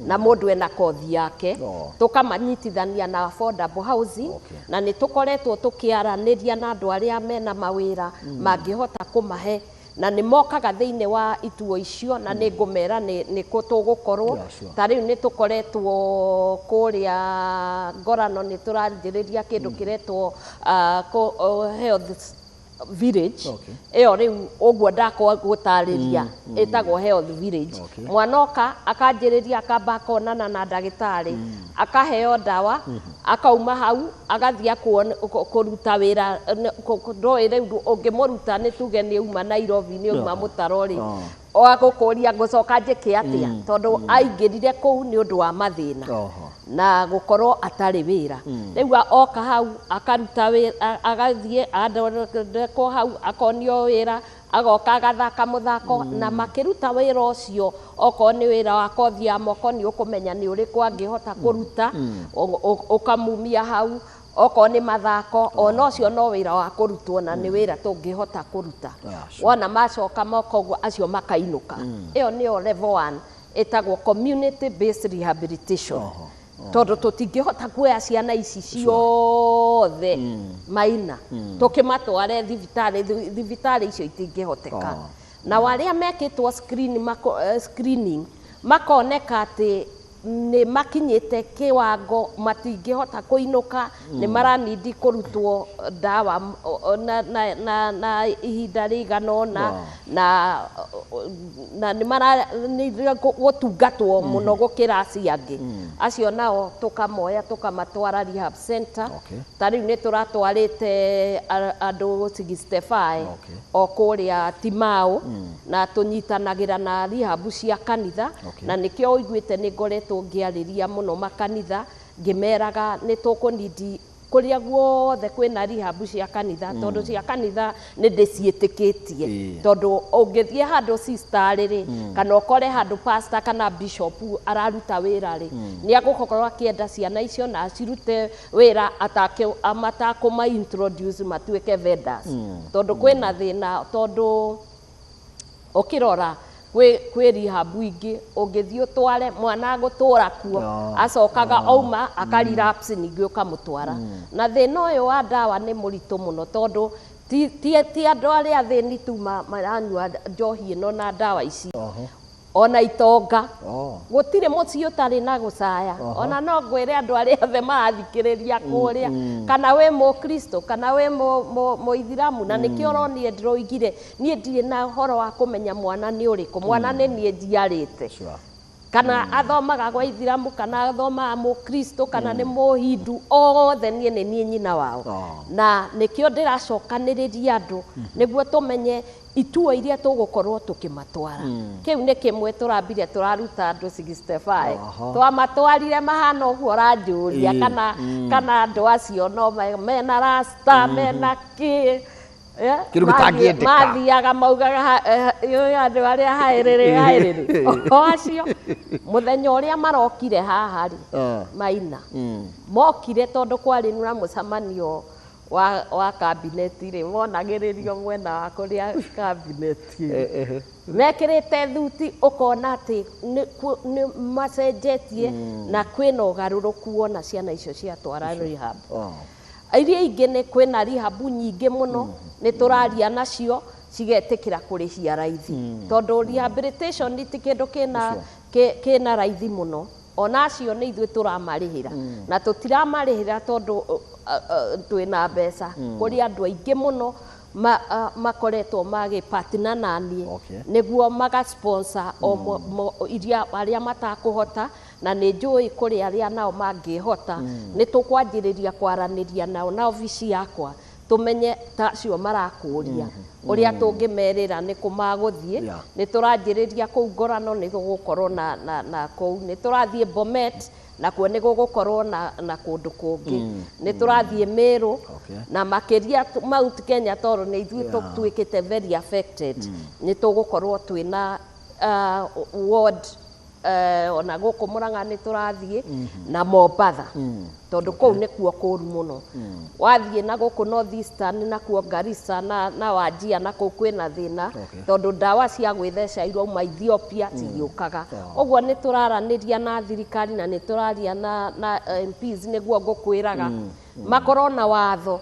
na mũndũ ena kothi yake tũkamanyitithania na affordable housing na nĩ tũkoretwo tũkĩaranĩria na andũ arĩa mena mawĩra mangĩhota kũmahe na nĩ mokaga thĩinĩ wa ituo icio na nĩ ngũmera nĩ tũgũkorwo ta rĩu nĩ tũkoretwo kũrĩa Ngorano nĩ tũranjĩrĩria kĩndũ kĩretwo health village ĩyo rĩu ũguo ndakwa gũtarĩria ĩtagwo health village mwanoka akanjĩrĩria akamba akonana na ndagĩtarĩ akaheo ndawa akauma hau agathiĩ kũruta wĩra ndoĩ rĩu ũngĩmũruta nĩ tuge nĩ uma Nairobi nĩ uma mũtaro rĩ agũkũria ngũcoka njĩke atĩa tondũ aingĩrire kũu nĩ ũndũ wa mathĩna na gũkorwo atarĩ wĩra rĩu oka hau akaruta wĩra agathiĩ andĩkwo hau akonio wĩra agoka agathaka mũthako na makĩruta wĩra ũcio okorwo nĩ wĩra wa kothi ya moko nĩ ũkũmenya nĩ ũrĩkũ angĩhota kũruta ũkamumia hau okorwo nĩ mathako ona ũcio no wĩra wa kũrutwo na nĩ wĩra tũngĩhota kũruta wona macoka moka ũguo acio makainũka ĩyo nĩyo level 1 ĩtagwo community based rehabilitation tondũ tũtingĩhota kuoya ciana ici ciothe maina tũkĩmatware thibitarĩ icio itingĩhoteka na warĩa mekĩtwo screening makoneka atĩ nĩ makinyĩte kĩwango matingĩhota kũinũka nĩ maranindi kũrutwo ndawa na ihinda rĩigana ũna na nĩ maranindi gũtungatwo mũno gũkĩra acio angĩ acio nao tũkamoya tũkamatwara rehab center ta rĩu nĩ tũratwarĩte andũ 65 o kũrĩa Timau na tũnyitanagĩra na rehab cia kanitha na nĩkĩo ũiguĩte nĩ ngoretwo ngĩarĩria mũno makanitha ngĩmeraga nĩ tũkũnindi kũrĩa guothe kwĩna rehab cia kanitha tondũ cia kanitha nĩ ndĩciĩtĩkĩtie tondũ ũngĩthiĩ handũ sister rĩ kana ũkore handũ pastor kana bishop araruta wĩra rĩ nĩ agũkorwo akĩenda ciana icio na acirute wĩra matakũma introduce matuĩke vendors tondũ kwĩna thĩna tondũ ũkĩrora kwĩ rehab ingĩ ũngĩthiĩ ũtware mwana gũtũra kuo acokaga auma akarelapse ningĩ ũkamũtwara na thĩna ũyũ wa ndawa nĩ mũritũ mũno tondũ ti andũ arĩa athĩni tu maranyua njohi ĩno na ndawa ici ona itonga gũtirĩ mũciĩ ũtarĩ na gũcaya ona no ngwĩre andũ arĩa othe marathikĩrĩria kũrĩa kana wĩ mũkristo kana wĩ mũithiramu na nĩkĩo ũronire ndĩroigire niĩ ndirĩ na ũhoro wa kũmenya mwana nĩ ũrĩkũ mwana nĩ niĩ njiarĩte kana athomaga gwa Ithiramu kana athomaga Mukristo kana nĩ Mũhindu othe niĩ nĩ niĩ nyina wao na nĩkĩo ndĩracokanĩrĩria andũ nĩguo tũmenye itua iria tũgũkorwo tũkĩmatwara kĩu nĩ kĩmwe tũrambire tũraruta andũ 65 twamatwarire mahana ũguo ũranjũria kana andũ acio no mena rasta mena kĩ mathiaga maugaga andũ arĩa haĩrĩrĩ o acio mũthenya ũrĩa marokire haha rĩ Maina mokire tondũ kwarĩ na mũcemanio wa kabineti rĩ monagĩrĩrio mwena wa kũrĩa kabineti mekĩrĩte thuti ũkona atĩ nĩ macenjetie na kwĩna ũgarũrũku wona ciana icio ciatwara rehab iria ingĩ nĩ kwĩna rehab nyingĩ mũno nĩ tũraria nacio cigetĩkĩra kũrĩhia raithi tondũ rehabilitation ti kĩndũ kĩna raithi mũno ona acio nĩ ithuĩ tũramarĩhĩra na tũtiramarĩhĩra tondũ twĩna mbeca kũrĩ andũ aingĩ mũno makoretwo magĩpartner naniĩ nĩguo magasponsor iria arĩa matakũhota na nĩ njũĩ kũrĩ arĩa nao mangĩhota nĩ tũkwanjĩrĩria kwaranĩria nao na ofici yakwa tũmenye tacio marakũria ũrĩa tũngĩmerĩra nĩ kũmagũthiĩ nĩ tũranjĩrĩria kũu Ngorano nĩ gũgũkorwo na kũu nĩ tũrathiĩ Bomet na kuo nĩ gũgũkorwo na kũndũ kũngĩ nĩ tũrathiĩ Meru na makĩria Mount Kenya tondũ nĩ ithuĩ tũtuĩkĩte very affected nĩ tũgũkorwo twĩna ward ona gũkũ Murang'a nĩ tũrathiĩ na Mombatha tondũ kũu nĩkuo kũru mũno wathiĩ na gũkũ North Eastern nakuo Garissa na Wajir na kũu kwĩna thĩna tondũ ndawa cia gwĩtheca irauma Ethiopia cigĩũkaga ũguo nĩ tũraranĩria na thirikari na nĩ tũraria na MPs nĩguo ngũkwĩraga makorwo na watho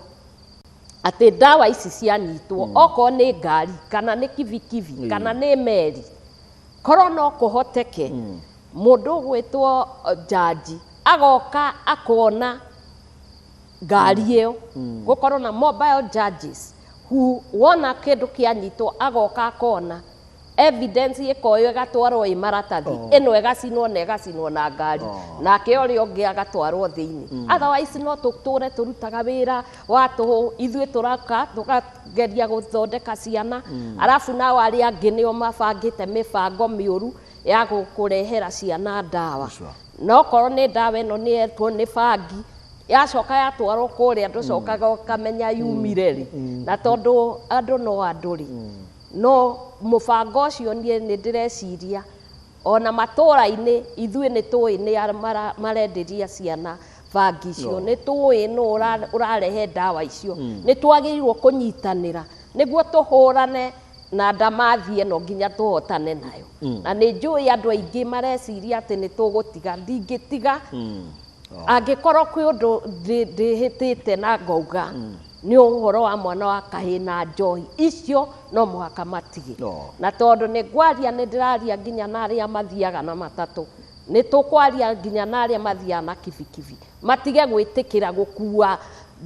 atĩ ndawa ici cianyitwo okorwo nĩ ngari kana nĩ kibikibi kana nĩ meri korwo no kũhoteke mũndũ gwĩtwo jaji agoka akona ngari ĩyo gũkorwo na mobile judges wona kĩndũ kĩanyitwo agoka akona evidence ĩkoyo ĩgatwarwo ĩ maratathi ĩno ĩgacinwo na ngari nake ũrĩa ũngĩ agatwarwo thĩinĩ otherwise no tũtũre tũrutaga wĩra wa tũhũ ithuĩ tũkageria gũthondeka ciana arabu nao arĩa angĩ nĩo mabangĩte mĩbango mĩũru ya kũrehera ciana ndawa no korwo nĩ ndawa ĩno nĩ bangi yacoka yatwarwo kũrĩa ndũcokaga ũkamenya yumire rĩ na tondũ andũ no andũ rĩ no mũbango ũcio niĩ nĩ ndĩreciria ona matũũra-inĩ ithuĩ nĩ tũĩ nĩ marenderia ciana bangi icio nĩ tũĩ nũ ũrarehe ndawa icio nĩ twagĩrĩirwo kũnyitanĩra nĩguo tũhũrane na ndamathi ĩno nginya tũhotane nayo na nĩ njũĩ andũ aingĩ mareciria atĩ nĩ tũgũtiga ndingĩtiga angĩkorwo kwĩ ũndũ ndĩhĩtĩte na ngauga nĩ ũhoro wa mwana wa kahĩ na njohi icio no mũhaka matige na tondũ nĩ ngwaria nĩ ndĩraria nginya na arĩa mathiaga na matatũ nĩ tũkwaria nginya na arĩa mathiaga na kibikibi matige gwĩtĩkĩra gũkua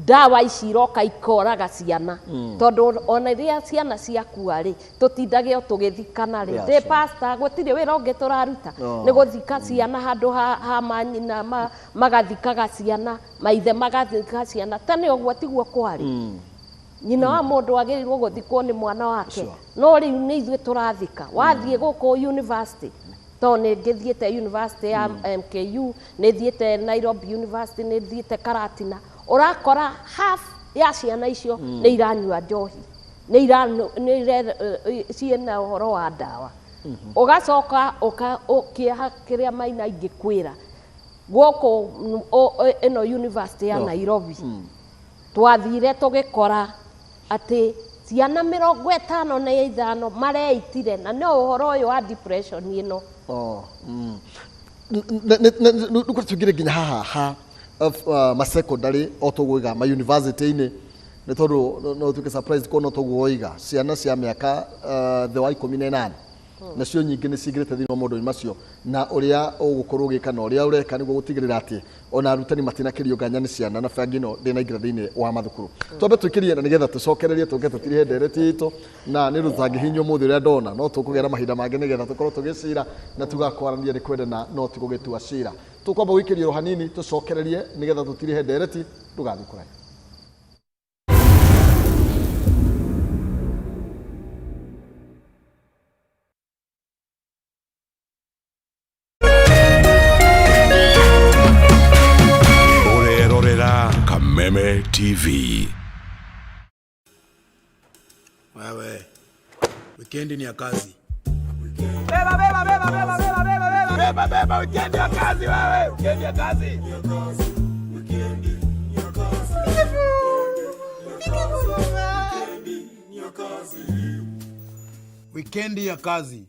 ndawa ici iroka ikoraga ciana tondũ ona rĩrĩa ciana ciakua rĩ tũtindage tũgĩthikana rĩ ndĩ pastor gũtirĩ wĩra ũngĩ tũraruta nĩ gũthika ciana handũ ha manyina magathikaga ciana maithe magathika ciana tene ũguo tiguo kwarĩ nyina wa mũndũ agĩrĩirwo gũthikwo nĩ mwana wake no rĩu nĩ ithuĩ tũrathika wathiĩ gũkũ university tondũ nĩ ngĩthiĩte university ya MKU nĩ thiĩte Nairobi University nĩ thiĩte Karatina ũrakora half ya ciana icio nĩ iranyua njohi ciĩna ũhoro wa ndawa ũgacoka ũkĩeha kĩrĩa Maina ingĩkwĩra gũkũ ĩno university ya Nairobi twathire tũgĩkora atĩ ciana 55 mareitire na no ũhoro ũyũ wa depression ĩno nĩkũrĩ tũingĩre nginya haha ma-secondary o tũgũiga ma-university-inĩ nĩ tondũ no tuĩke surprise kuona tũgũiga ciana cia mĩaka thĩ wa 18 nacio nyingĩ nĩ cingĩrĩte thĩinĩ wa maũndũ macio na ũrĩa ũgũkorwo ũgĩka na ũrĩa ũreka nĩguo gũtigĩrĩra atĩ ona arutani matinakĩrio nganya nĩ ciana na bangi ĩno ndĩnaingĩra thĩinĩ wa mathukuru twambe twĩkĩrie na nĩgetha tũcokererie tũke tũtirihe ndereti itũ na nĩ rũtangĩhinywo mũthĩ ũrĩa ndona no tũkũgĩa na mahinda mangĩ nĩgetha tũkorwo tũgĩcira na tugakwarania nĩ kwendana no ti gũgĩtua cira tũkwamba gũikĩrio hanini tũcokererie nĩgetha tũtirihe ndereti ndũgathiĩ kũraya Kameme TV. Wewe. Weekendi ni ya kazi. Beba weekendi ya kazi wewe. Weekendi ya kazi. Weekendi ya kazi.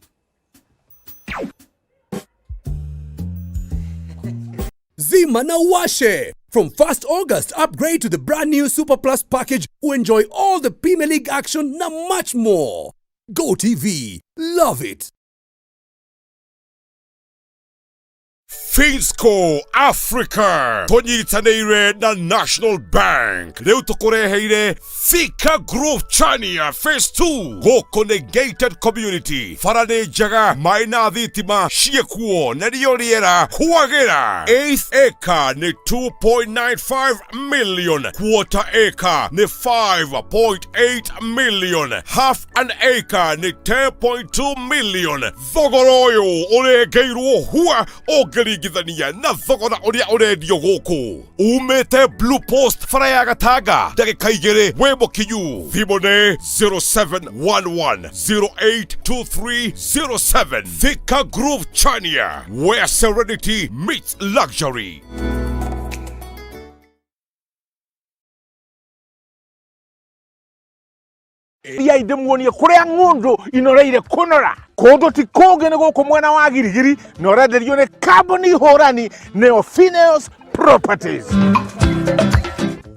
Zima na washe. From 1st August, upgrade to the brand new Super Plus package to enjoy all the Premier League action and much more. Go TV. Love it. Finsco Africa tonyitanĩire na National Bank rĩu tũkũreheire Thika Grove Chania Phase 2 gũkũ nĩ gated community bara nĩ njega maĩ na thitima ciekuo na rĩo rĩera kwagĩra 8th acre nĩ 2.95 million quarter acre nĩ 5.8 million half an acre nĩ 10.2 million thogora ũyũ ũrengeirwo hua ũngĩringithania na thogora ũrĩa ũrendio gũkũ umĩte Blue Post bara ya Gatanga ndagĩka igĩrĩ wĩ mũkinyu thimũ nĩ 0711082307 Thika Grove Chania where serenity meets luxury. Ya idemuonie kuria ng'undu inoreire kunora kondo ti koge ne goko mwena wa girigiri norenderio ne carbon horani Neophineos Properties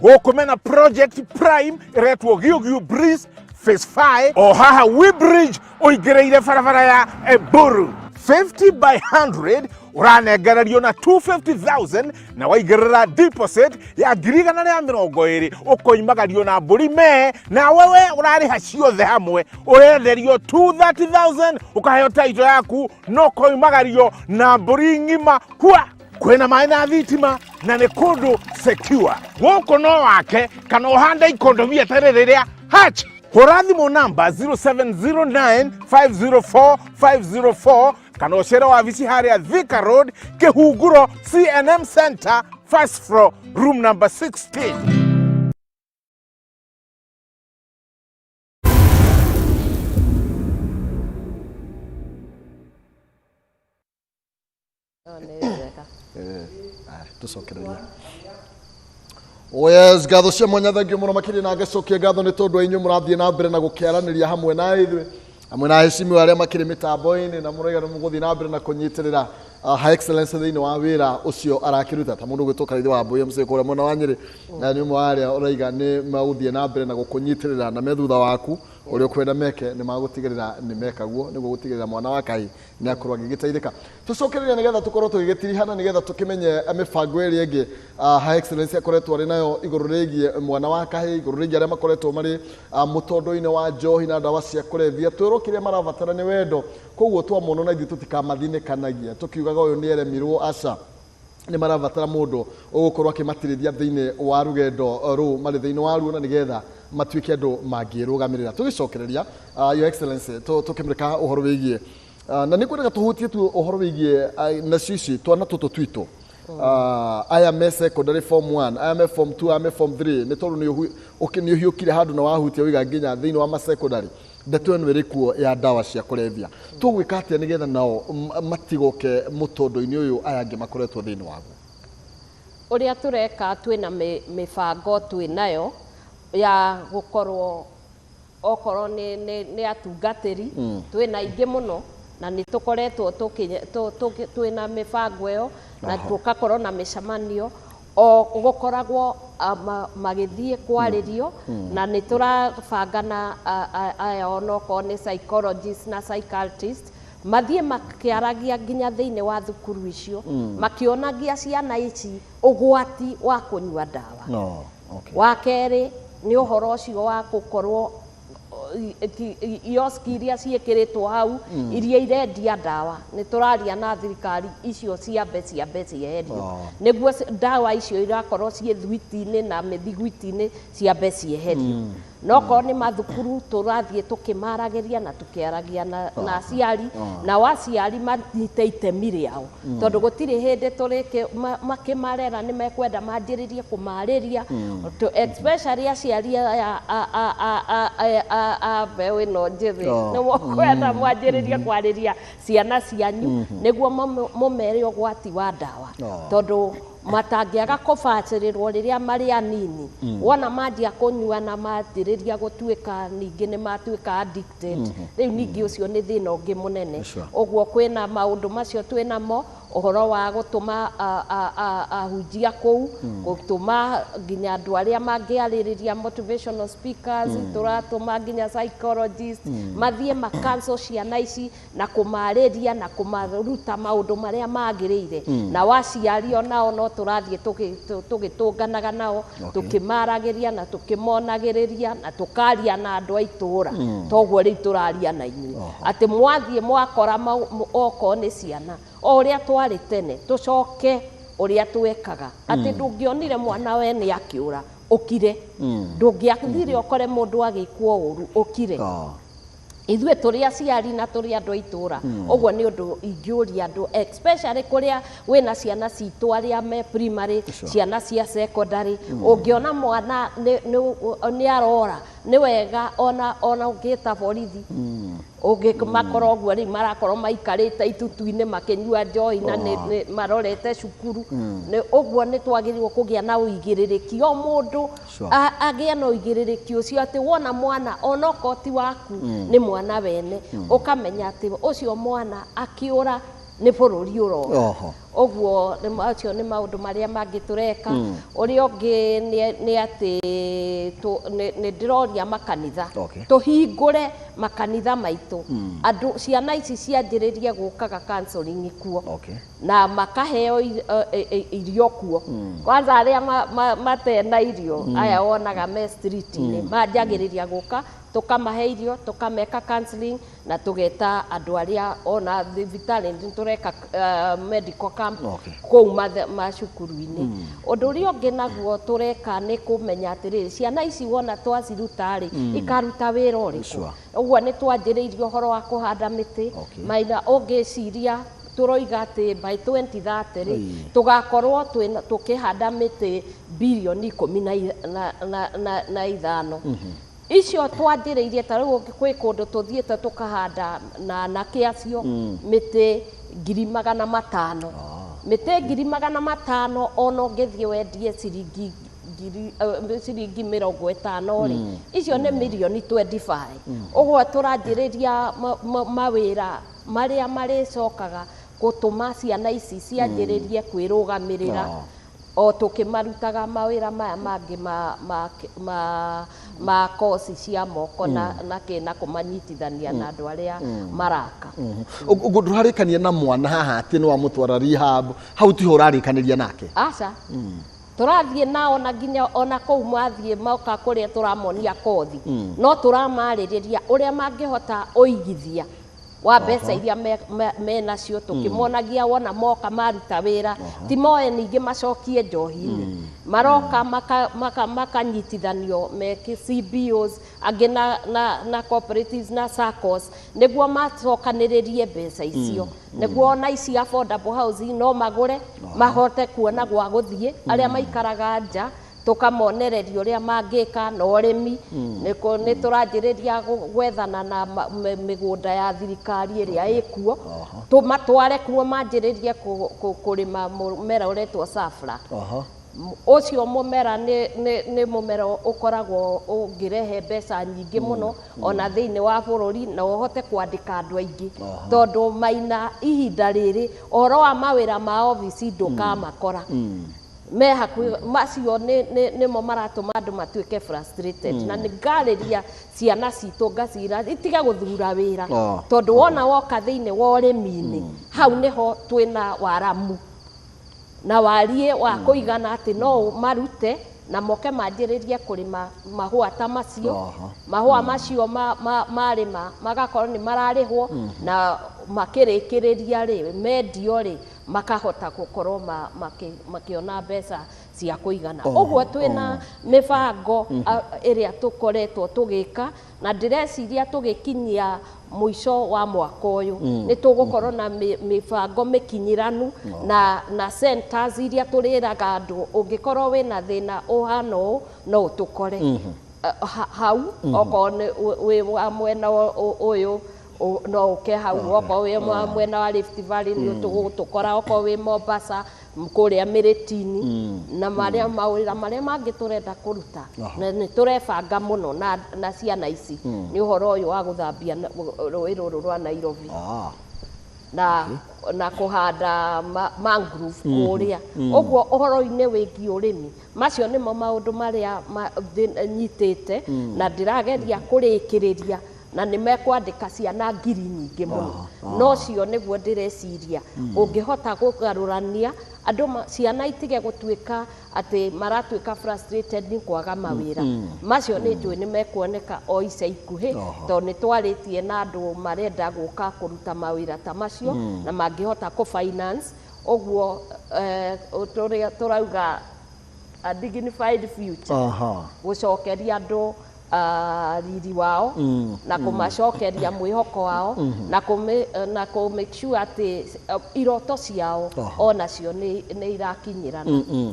goko mena project prime retwo Giogio Breeze Phase 5 o haha Webridge oigereire barabara ya Eburu 50 by 100 uranengererio na 250,000 na waigerera deposit ya girigana ya 20 ukoimagario na mburi me na wewe urariha ciothe hamwe urenderio 230,000 ukaheo title yaku no koimagario na mburi ngima kwa kwena maĩ na thitima na nĩ kũndũ secure gũkũ no wake kana ũhande ikondo biatarĩ rĩrĩa hatch hũra thimũ namba 0709504504 kana ũcere wabici harĩa Thika Road Kĩhunguro CNM Center first floor room number 16. Tucokereria yes gatho cia mwanya thengio muno makiri na ngacokia gatho ni tondu ainyu murathie na mbere na gukiaraniria hamwe na ithui hamwe na heshimi aria makiri mitambo-ini na muraiga muguthie na mbere na kunyitirira high excellence thiini wa wira ucio arakiruta ta mundu gwitoka rithi wa mbuya mse kore mwana wa Nyeri na ni umwe aria uraiga ni maguthie na mbere na gukunyitirira na methutha waku uria kwenda meke ni magutigirira ni mekaguo niguo gutigirira mwana wa Kai ni akorwo agigiteithika tucokereria nigetha tukorwo tugigitirihana nigetha tukimenye mibango ĩrĩa ĩngĩ high excellence akoretwo ari nayo iguru rigie mwana wa Kai iguru rigie aria makoretwo mari mutondo-ini wa njohi na ndawa cia kurevia twiro kiria marabatara ni wendo koguo twamono na ithuĩ tutikamathinĩkanagia tukiugaga ũyũ nĩ eremirwo aca ni marabatara mundu ugukorwo akimatirithia thiini wa rugendo ru mari thiini wa ruo na nigetha matuike andu mangĩrũgamĩrĩra tugicokereria your excellency tukimrika uhoro wigie na nikwenda tuhutie tu uhoro wigie na cici twana tutu twitu aya me secondary form 1 aya me form 2 aya me form 3 ni tondu ni uhiukire handu na wahutia wiga nginya thiini wa ma secondary ndeto eno irikuo ya ndawa cia kurevia tugwika atia nigetha nao matigoke mutondo-ini uyu aya angi makoretwo thiini waguo uria tureka twina mibango twinayo ya gukorwo okorwo ni atungatiri twina ingi muno na ni tukoretwo twina mibango iyo na tukakorwo na micamanio o gukoragwo magithie kwaririo na ni turabanga na aya onokorwo ni psychologist na psychiatrist mathie makiaragia nginya thiini wa thukuru icio makionagia ciana ici ugwati wa kunyua ndawa wa keri ni uhoro ucio wa gukorwo ioski iria ciĩkĩrĩtwo hau iria irendia ndawa nĩ tũraria na thirikari icio ciambe cieherio nĩguo ndawa icio irakorwo ciĩ thwiti-inĩ na mĩthigwiti-inĩ ciambe cieherio no korwo nĩ mathukuru tũrathiĩ tũkĩmaragĩria na tũkĩaragia na aciari na aciari manyite itemi rĩao tondũ gũtirĩ hĩndĩ makĩmarera nĩ mekwenda manjĩrĩrie kũmarĩria especially aciari a mbeũ ĩno njĩthĩ nĩ mũkwenda mwanjĩrĩrie kwarĩria ciana cianyu nĩguo mũmere ũgwati wa ndawa tondũ matangĩaga kũbacĩrĩrwo rĩrĩa marĩ anini wona manjia kũnyua na manjĩrĩria gũtuĩka ningĩ nĩ matuĩka addicted rĩu ningĩ ũcio nĩ thĩna ũngĩ mũnene ũguo kwĩna maũndũ macio twĩnamo ũhoro wa gũtũma ahunjia kũu gũtũma nginya andũ arĩa mangĩarĩrĩria motivational speakers tũratũma nginya psychologist mathiĩ makansel ciana ici na kũmarĩria na kũmaruta maũndũ marĩa magĩrĩire na waciari onao no tũrathiĩ tũgĩtũnganaga nao tũkĩmaragĩria na tũkĩmonagĩrĩria na tũkaria na andũ a itũũra toguo rĩu tũraria na inyuĩ atĩ mwathiĩ mwakora okorwo nĩ ciana o ũrĩa twarĩ tene tũcoke ũrĩa twekaga atĩ ndũngĩonire mwana we nĩ akĩũra ũkire ndũngĩathire ũkore mũndũ agĩkwo ũru ũkire ithuĩ tũrĩ aciari na tũrĩ andũ a itũũra ũguo nĩ ũndũ ingĩũria andũ especially kũrĩa wĩna ciana citũ arĩa me primary ciana cia secondary ũngĩona mwana nĩ arora nĩ wega ona ũngĩta borithi ũngĩmakora ũguo rĩu marakorwo maikarĩte itutu-inĩ makĩnyua njohi na marorete cukuru ũguo nĩ twagĩrĩirwo kũgĩa na ũigĩrĩrĩki o mũndũ agĩe na ũigĩrĩrĩki ũcio atĩ wona mwana onokorwo ti waku nĩ mwana wene ũkamenya atĩ ũcio mwana akĩũra nĩ bũrũri ũroga ũguo acio nĩ maũndũ marĩa mangĩ tũreka ũrĩa ũngĩ nĩ atĩ nĩ ndĩroria makanitha tũhingũre makanitha maitũ andũ ciana ici cianjĩrĩrie gũkaga counseling kuo na makaheo irio kuo kwanza arĩa matena irio aya wonaga me street-inĩ manjagĩrĩria gũka tũkamahe irio tũkameka counseling na tũgeta andũ arĩa ona thibitarĩ tũreka medical camp kũu macukuru-inĩ ũndũ ũrĩa ũngĩ naguo tũreka nĩ kũmenya atĩrĩrĩ ciana ici wona twaciruta-rĩ ikaruta wĩra ũrĩkũ ũguo nĩ twanjĩrĩirie ũhoro wa kũhanda mĩtĩ maina ũngĩciria tũroiga atĩ by 2030 tũgakorwo tũkĩhanda mĩtĩ bilioni 15 icio twanjĩrĩirie ta rĩu kwĩ kũndũ tũthiĩte tũkahanda na anake acio mĩtĩ 500,000 mĩtĩ 500,000 ona ũngĩthiĩ wendie ciringi 50,000 icio nĩ milioni 25 ũguo tũranjĩrĩria mawĩra marĩa marĩcokaga gũtũma ciana ici cianjĩrĩrie kwĩrũgamĩrĩra o tũkĩmarutaga mawĩra maya mangĩ ma kosi cia moko na kũmanyitithania na andũ arĩa maraka ũguo ndũrarĩkania na mwana haha atĩ nĩ wamũtwara rehab hau tiho ũrarĩkanĩria nake aca tũrathiĩ nao na nginya ona kũu mathiĩ moka kũrĩa tũramonia kothi no tũramarĩrĩria ũrĩa mangĩhota ũigithia wa mbeca iria menacio tũkĩmonagia wona moka maruta wĩra ti moe ningĩ macokie njohi-inĩ maroka makanyitithanio meke CBOs angĩ na cooperatives na SACCOs nĩguo macokanĩrĩrie mbeca icio nĩguo ona ici affordable housing no magũre mahote kuona gwa gũthiĩ arĩa maikaraga nja tũkamonereria ũrĩa mangĩka na ũrĩmi nĩ tũranjĩrĩria gwethana na mĩgũnda ya thirikari ĩrĩa ĩkuo tũmatware kuo manjĩrĩrie kũrĩma mũmera ũretwo safra ũcio mũmera nĩ mũmera ũkoragwo ũngĩrehe mbeca nyingĩ mũno ona thĩinĩ wa bũrũri na ũhote kwandĩka andũ aingĩ tondũ maina ihinda rĩrĩ ũhoro wa mawĩra ma obici ndũkamakora me hakuhĩ macio nĩmo maratũma andũ matuĩke frustrated na nĩngarĩria ciana citũ ngacira itige gũthura wĩra tondũ wona woka thĩinĩ wa ũrĩmi-inĩ hau nĩho twĩna waramu na wariĩ wa kũigana atĩ no marute na moke manjĩrĩrie kũrĩma mahũa ta macio mahũa macio marĩma magakorwo nĩ mararĩhwo na makĩrĩkĩrĩria rĩ mendio rĩ makahota gũkorwo makĩona mbeca cia kũigana ũguo twĩna mĩbango ĩrĩa tũkoretwo tũgĩka na ndĩreciria tũgĩkinyia mũico wa mwaka ũyũ nĩ tũgũkorwo na mĩbango mĩkinyĩranu na centers iria tũrĩraga andũ ũngĩkorwo wĩna thĩna ũhana ũũ no ũtũkore hau okorwo wĩ wa mwena ũyũ no ũke hau okorwo wĩ mwena wa Rift Valley nĩ tũgũtũkora okorwo wĩ Mombasa kũrĩa Mĩrĩti-inĩ na mawĩra marĩa mangĩ tũrenda kũruta na nĩ tũrebanga mũno na ciana ici nĩ ũhoro ũyũ wa gũthambia rũĩ rũrũ rwa Nairobi na kũhanda mangrove kũrĩa ũguo ũhoro-inĩ wĩgiĩ ũrĩmi macio nĩmo maũndũ marĩa nyitĩte na ndĩrageria kũrĩkĩrĩria na nĩ mekwandĩka ciana ngiri nyingĩ mũno no cio nĩguo ndĩreciria ũngĩhota kũgarũrania andũ ciana itige gũtuĩka atĩ maratuĩka frustrated nĩ kwaga mawĩra macio nĩ njũĩ nĩ mekuoneka o ica ikuhĩ tondũ nĩ twarĩtie na andũ marenda gũka kũruta mawĩra ta macio na mangĩhota kũ-finance ũguo tũrauga a dignified future gũcokeria andũ riri wao na kũmacokeria mwĩhoko wao na make sure atĩ iroto ciao onacio nĩ irakinyĩrana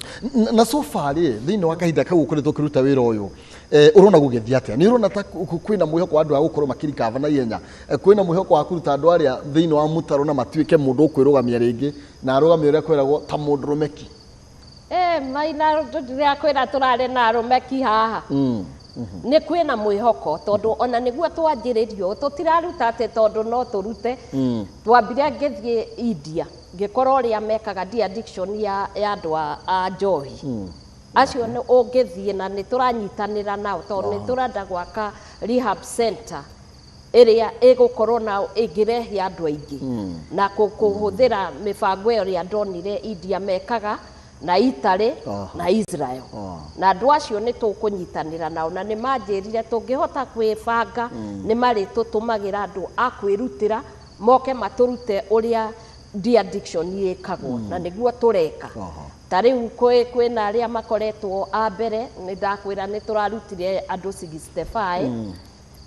na so far thĩinĩ wa kahinda kau ũkoretwo ũkĩruta wĩra ũyũ ũrona gũgĩthiĩ atĩa nĩ ũrona ta kwĩna mwĩhoko wa andũ a gũkorwo makirikava na ihenya kwĩna mwĩhoko wa kũruta andũ arĩa thĩinĩ wa mũtaro na matuĩke mũndũ ũkwĩrũgamia rĩngĩ na arũgamia ũrĩa kwĩragwo ta mũndũrũmeki maina ndĩrakwĩra tũrarĩ na arũmeki haha nĩ kwĩna mwĩhoko tondũ ona nĩguo twanjĩrĩrio tũtiraruta atĩ tondũ no tũrute twambire ngĩthiĩ India ngĩkorwo ũrĩa mekaga de-addiction ya andũ a njohi acio ũngĩthiĩ na nĩ tũranyitanĩra nao tondũ nĩ tũrenda gwaka rehab center ĩrĩa ĩgũkorwo na ĩngĩrehe andũ aingĩ na kũhũthĩra mĩbango ĩrĩa ndonire India mekaga na Italy na Israel na andũ acio nĩ tũkũnyitanĩra nao na nĩ manjĩrire tũngĩhota kwĩbanga nĩ marĩ tũtũmagĩra andũ a kwĩrutĩra moke matũrute ũrĩa de-addiction yĩkagwo na nĩguo tũreka ta rĩu kwĩna arĩa makoretwo a mbere nĩ ndakwĩra nĩ tũrarutire andũ 65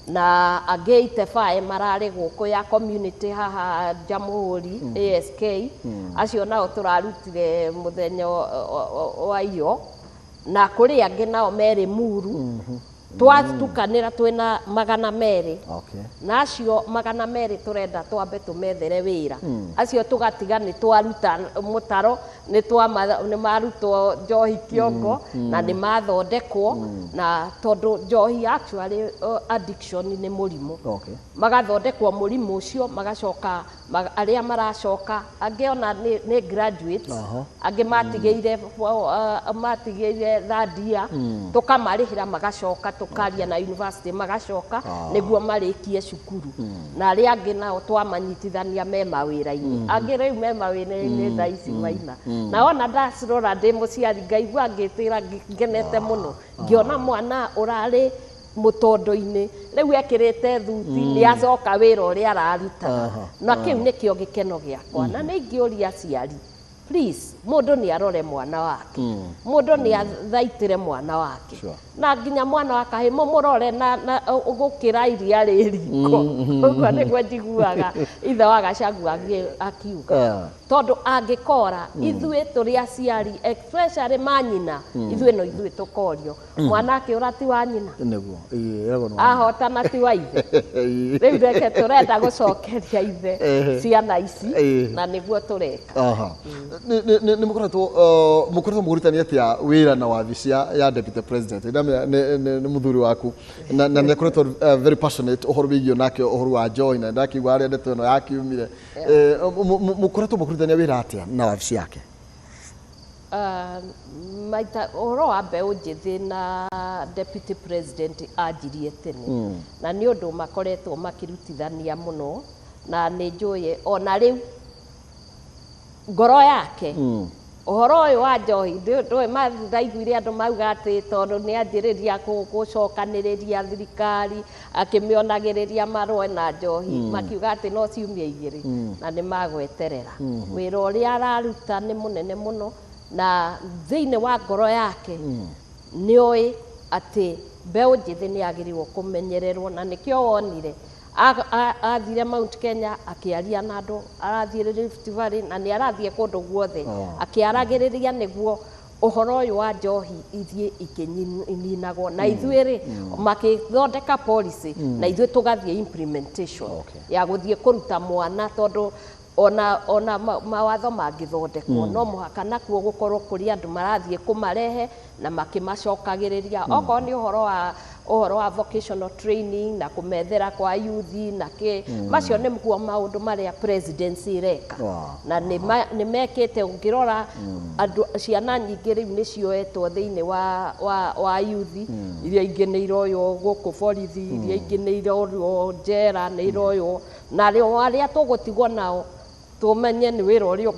na angĩ 85 mararĩ gũkũ ya community haha Jamhuri ASK acio nao tũrarutire mũthenya wa iyo na kũrĩ angĩ nao merĩ Muru twatukanĩra twĩna 200 na acio 200 tũrenda twambe tũmethere wĩra acio tũgatiga nĩ twaruta mũtaro nĩ marutwo njohi kĩongo na nĩ mathondekwo na tondũ njohi actually addiction nĩ mũrimũ magathondekwo mũrimũ ũcio magacoka arĩa maracoka angĩ ona nĩ graduates angĩ matigĩire thadia tũkamarĩhĩra magacoka tukaria na university magacoka nĩguo marĩkie cukuru na arĩa angĩ nao twamanyitithania me mawĩra-inĩ angĩ rĩu me mawĩra-inĩ thaa ici maina na ona ndacirora ndĩ mũciari ngaigua ngĩtĩra ngenete mũno ngĩona mwana ũrarĩ mũtondo-inĩ rĩu ekĩrĩte thuti nĩ acoka wĩra ũrĩa araruta na kĩu nĩkĩo gĩkeno gĩakwa na nĩ ingĩũria aciari please mũndũ nĩ arore mwana wake mũndũ nĩ athaitĩre mwana wake na nginya mwana wake hĩ mũmũrore na gũkĩra iria rĩ riko ũguo nĩguo njiguaga ithe wa Gachagua akiuga tondũ angĩkora ithuĩ tũrĩ aciari especially manyina ithuĩ tũkorio mwana akĩũra ti wa nyina ahotana ti wa ithe rĩu reke tũrenda gũcokeria ithe ciana ici na nĩguo tũreka nĩ mũkoretwo mũgũrutania atĩa wĩra na wabici ya deputy president nĩ mũthuri waku na nĩ akoretwo very passionate ũhoro wĩgiĩ nake ũhoro wa Joy na ndakiuga harĩa ndeto ĩno yakiumire mũkoretwo mũgũrutania wĩra atĩa na wabici yake maita ũhoro wa mbeũ njĩthĩ na deputy president anjirie tene na nĩ ũndũ makoretwo makĩrutithania mũno na nĩ njũĩ ona rĩu ngoro yake ũhoro ũyũ wa njohi ndũĩ maraiguire andũ mauga atĩ tondũ nĩ anjĩrĩria gũcokanĩrĩria thirikari akĩmĩonagĩrĩria marũe na njohi makiuga atĩ no ciumia igĩrĩ na nĩ magweterera wĩra ũrĩa araruta nĩ mũnene mũno na thĩinĩ wa ngoro yake nĩoĩ atĩ mbeũ njĩthĩ nĩ agĩrĩirwo kũmenyererwo na nĩkĩo wonire athire Mount Kenya akĩaria na andũ arathiĩ Rift Valley na nĩ arathiĩ kũndũ guothe akĩaragĩrĩria nĩguo ũhoro ũyũ wa njohi ithiĩ ikĩninagwo na ithuĩ makĩthondeka policy na ithuĩ tũgathiĩ implementation ya gũthiĩ kũruta mwana tondũ ona mawatho mangĩthondekwo no mũhaka nakuo gũkorwo kũrĩ andũ marathiĩ kũmarehe na makĩmacokagĩrĩria okorwo nĩ ũhoro wa vocational training na kũmethera kwa yuthi na macio nĩguo maũndũ marĩa presidency ireka na nĩ mekĩte ũngĩrora ciana nyingĩ rĩu nĩ cioetwo thĩinĩ wa yuthi iria ingĩ nĩ iroywo gũkũ borithi iria ingĩ nĩ iroywo njera nĩ iroywo na arĩa tũgũtigwo nao tũmenye nĩ wĩra ũrĩa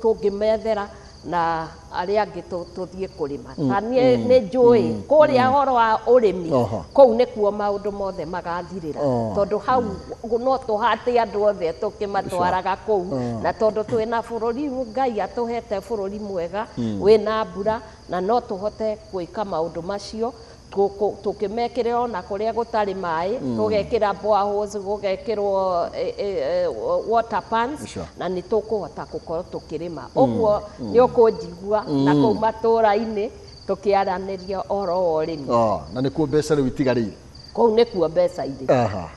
tũngĩmethera na arĩa angĩ tũthiĩ kũrĩma na nĩ njũĩ kũrĩa ũhoro wa ũrĩmi kũu nĩkuo maũndũ mothe magathirĩra tondũ hau no tũhate andũ othe tũkĩmatwaraga kũu na tondũ twĩna bũrũri Ngai atũhete bũrũri mwega wĩna mbura na no tũhote gwĩka maũndũ macio tũkĩmekĩrĩra ona kũrĩa gũtarĩ maĩ tũgekĩra boreholes gũgekĩrwo water pans na nĩ tũkũhota gũkorwo tũkĩrĩma ũguo nĩ ũkũnjigua na kũu matũũra-inĩ tũkĩaranĩria ũhoro wa ũrĩmi na nĩkuo mbeca rĩu itigarĩire kũu nĩkuo mbeca irĩ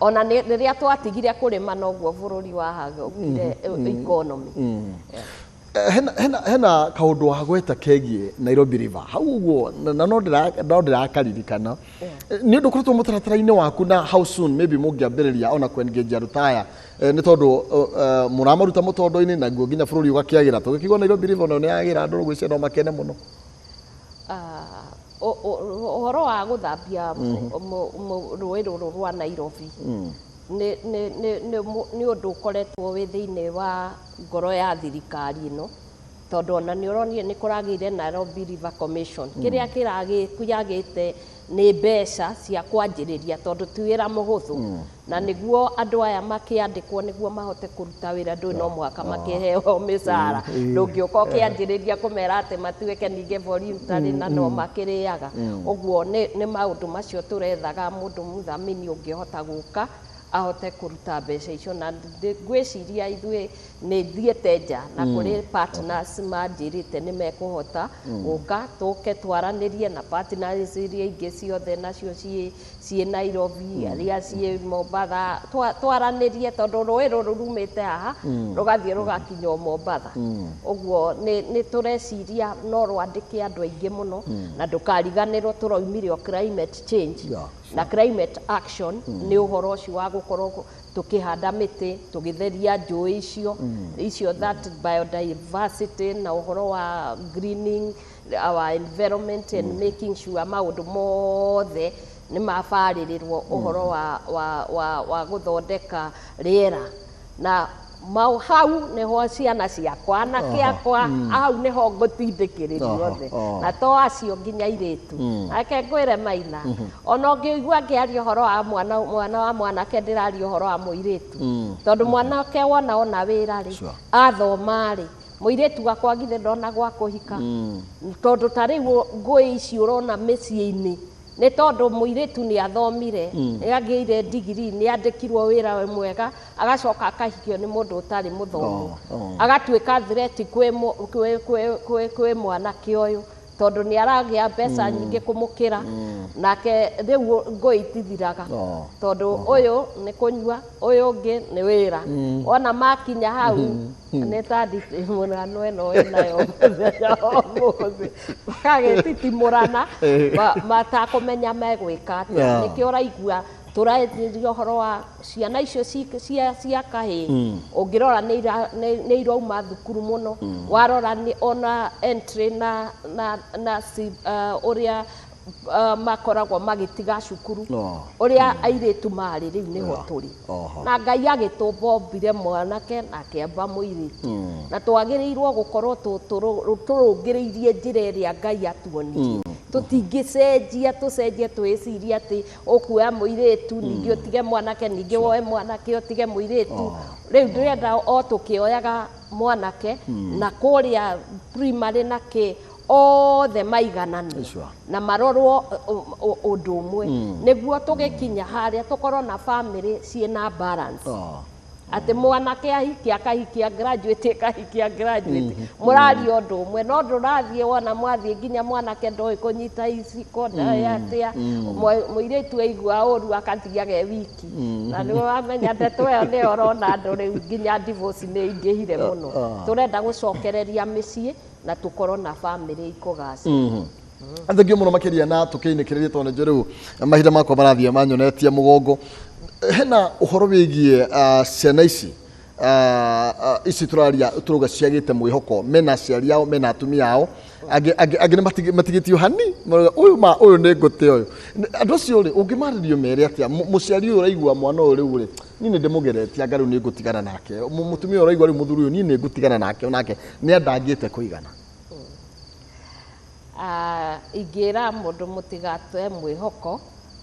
ona rĩrĩa twatigire kũrĩma noguo bũrũri wahagũkire economy hena kaũndũ wa gweta kegiĩ Nairobi River hau ũguo na no ndĩrakaririkana nĩ ũndũ ũkoretwo mũtaratara-inĩ waku na how soon maybe mũngĩambĩrĩria ona kũengage arutwo aya nĩ tondũ mũramaruta mũtondo-inĩ naguo nginya bũrũri ũgakĩagĩra tũgĩkĩgwa Nairobi River no nĩ yagĩra andũ gwĩciria no makene mũno ũhoro wa gũthambia rũĩ rũrũ rwa Nairobi nĩ ũndũ ũkoretwo wĩ thĩinĩ wa ngoro ya thirikari ĩno tondũ ona nĩ ũronire nĩ kũragĩire Nairobi River Commission kĩrĩa kĩragĩte nĩ mbeca cia kwanjĩrĩria tondũ ti wĩra mũhũthũ na nĩguo andũ aya makĩandĩkwo nĩguo mahote kũruta wĩra ndũĩ no mũhaka makĩheo mĩcara ndũngĩũka ũkĩanjĩrĩria kũmera atĩ matuĩke ningĩ voluntary na no makĩrĩaga ũguo nĩ maũndũ macio tũrethaga mũndũ mũthamini ũngĩhota gũka ahote kũruta mbeca icio na ngwĩciria ithuĩ nĩ thiĩte nja na kũrĩ partners manjĩrĩte nĩ mekũhota gũka tũke twaranĩrie na partners iria ingĩ ciothe nacio ciĩ Nairobi arĩa ciĩ Mombatha twaranĩrie tondũ rũĩ rũrũ rumĩte haha rũgathiĩ rũgakinya Mombatha ũguo nĩ tũreciria no rwandĩke andũ aingĩ mũno na ndũkariganĩrwo tũroimire o climate change na climate action nĩ ũhoro ũcio wa gũkorwo tukihanda miti tugitheria njũĩ icio that biodiversity na ũhoro wa greening our environment and making sure maũndũ mothe nĩ mabarĩrĩrwo ũhoro wa gũthondeka rĩera na hau nĩho ciana ciakwa anake akwa hau nĩho ngũtindĩkĩrĩrio othe na to acio nginya airĩtu ake ngwĩre Maina ona ũngĩigua ngĩaria ũhoro wa mwana wa mwanake ndĩraria ũhoro wa mũirĩtu tondũ mwanake wona wĩra rĩ athoma rĩ mũirĩtu wakwa githe ndona gwa kũhika tondũ ta rĩu ngũĩ ici ũrona mĩciĩ-inĩ nĩ tondũ mũirĩtu nĩ athomire nĩ agĩire degree nĩ andĩkirwo wĩra mwega agacoka akahikio nĩ mũndũ ũtarĩ mũthomu agatuĩka threat kwĩ mwanake ũyũ tondũ nĩ aragĩa mbeca nyingĩ kũmũkĩra nake rĩu ngũĩ itithiraga tondũ ũyũ nĩ kũnyua ũyũ ũngĩ nĩ wĩra ona makinya hau nĩ tandĩte mũrano ĩno nayo makagĩtitimũrana matakũmenya megwĩka atĩa nĩkĩo ũraigua tũrathĩrio horo wa ciana icio cia kahĩ ũngĩrora nĩ irauma thukuru mũno warora ona entry na ũrĩa makoragwo magĩtiga cukuru ũrĩa airĩtu marĩ rĩu nĩho tũrĩ na Ngai agĩtũbombire mwanake na akĩamba mũirĩtu na twagĩrĩirwo gũkorwo tũrũngĩrĩirie njĩra ĩrĩa Ngai atuonirie tũtingĩcenjia tũcenjie twĩcirie atĩ ũkuoya mũirĩtu ningĩ ũtige mwanake ningĩ woe mwanake ũtige mũirĩtu rĩu ndĩrenda o tũkĩoyaga mwanake na kũrĩa primary na kĩ othe maiganani na marorwo ũndũ ũmwe nĩguo tũgĩkinya harĩa tũkorwo na family ciĩna balance atĩ mwanake akahikia graduate akahikia graduate mũraria ũndũ ũmwe no ndũrathiĩ wona mwathiĩ nginya mwanake ndoĩ kũnyita iciko ndayatia mũirĩtu aigua ũru akathiage wiki na nĩ wamenya ndeto ĩyo nĩ ũrona andũ rĩu nginya divorce nĩ ingĩhire mũno tũrenda gũcokereria mĩciĩ na tukorwo na family ikũgacĩra Thengio mũno makĩria na tũkĩinĩkĩrĩrie tondũ nĩ rĩu mahinda makwa marathiĩ manyonetie mũgongo hena ũhoro wĩgiĩ ciana ici tũrauga ciagĩte mwĩhoko mena aciari ao mena atumia ao angĩ nĩ matigĩtio hani ũyũ nĩ ngũte ũyũ andũ acio rĩ ũngĩmarĩrio mere atĩa mũciari ũyũ ũraigua mwana ũyũ rĩu rĩ niĩ nĩ ndĩmũgeretie anga rĩu nĩ ngũtigana nake mũtumia ũyũ ũraigua rĩu mũthuri ũyũ niĩ nĩ ngũtigana nake nĩ andangĩte kũigana ingĩra mũndũ mũtigate mwĩhoko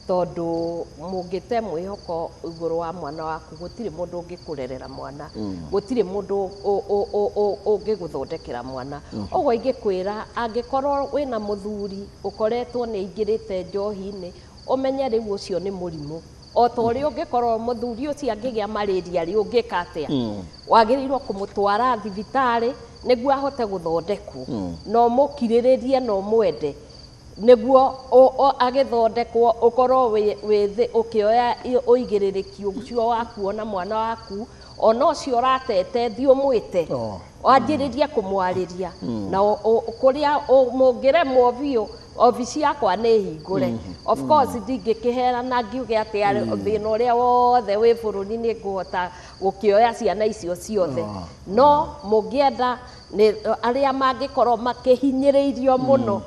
tondũ mũngĩte mwĩhoko igũrũ wa mwana waku gũtirĩ mũndũ ũngĩkũrerera mwana gũtirĩ mũndũ ũngĩgũthondekera mwana ũguo ingĩkwĩra angĩkorwo wĩna mũthuri ũkoretwo nĩ aingĩrĩte njohi-inĩ ũmenye rĩu ũcio nĩ mũrimũ o ta ũrĩa ũngĩkorwo mũthuri ũcio angĩgĩa malaria rĩ ũngĩka atĩa wagĩrĩirwo kũmũtwara thibitarĩ nĩguo ahote gũthondekwo no mũkirĩrĩrie no mwende nĩguo agĩthondekwo ũkorwo wĩ ũkĩoya ũigĩrĩrĩki ũcio wa kuona mwana waku ona ũcio ũratete thiĩ ũmwĩte wanjĩrĩrie kũmwarĩria na kũrĩa mũngĩremwo biũ obici yakwa nĩ hingũre of course ndingĩkĩherana ngiuge atĩ thĩna ũrĩa wothe wĩ bũrũri nĩ ngũhota gũkĩoya ciana icio ciothe no mũngĩenda arĩa mangĩkorwo makĩhinyĩrĩirio mũno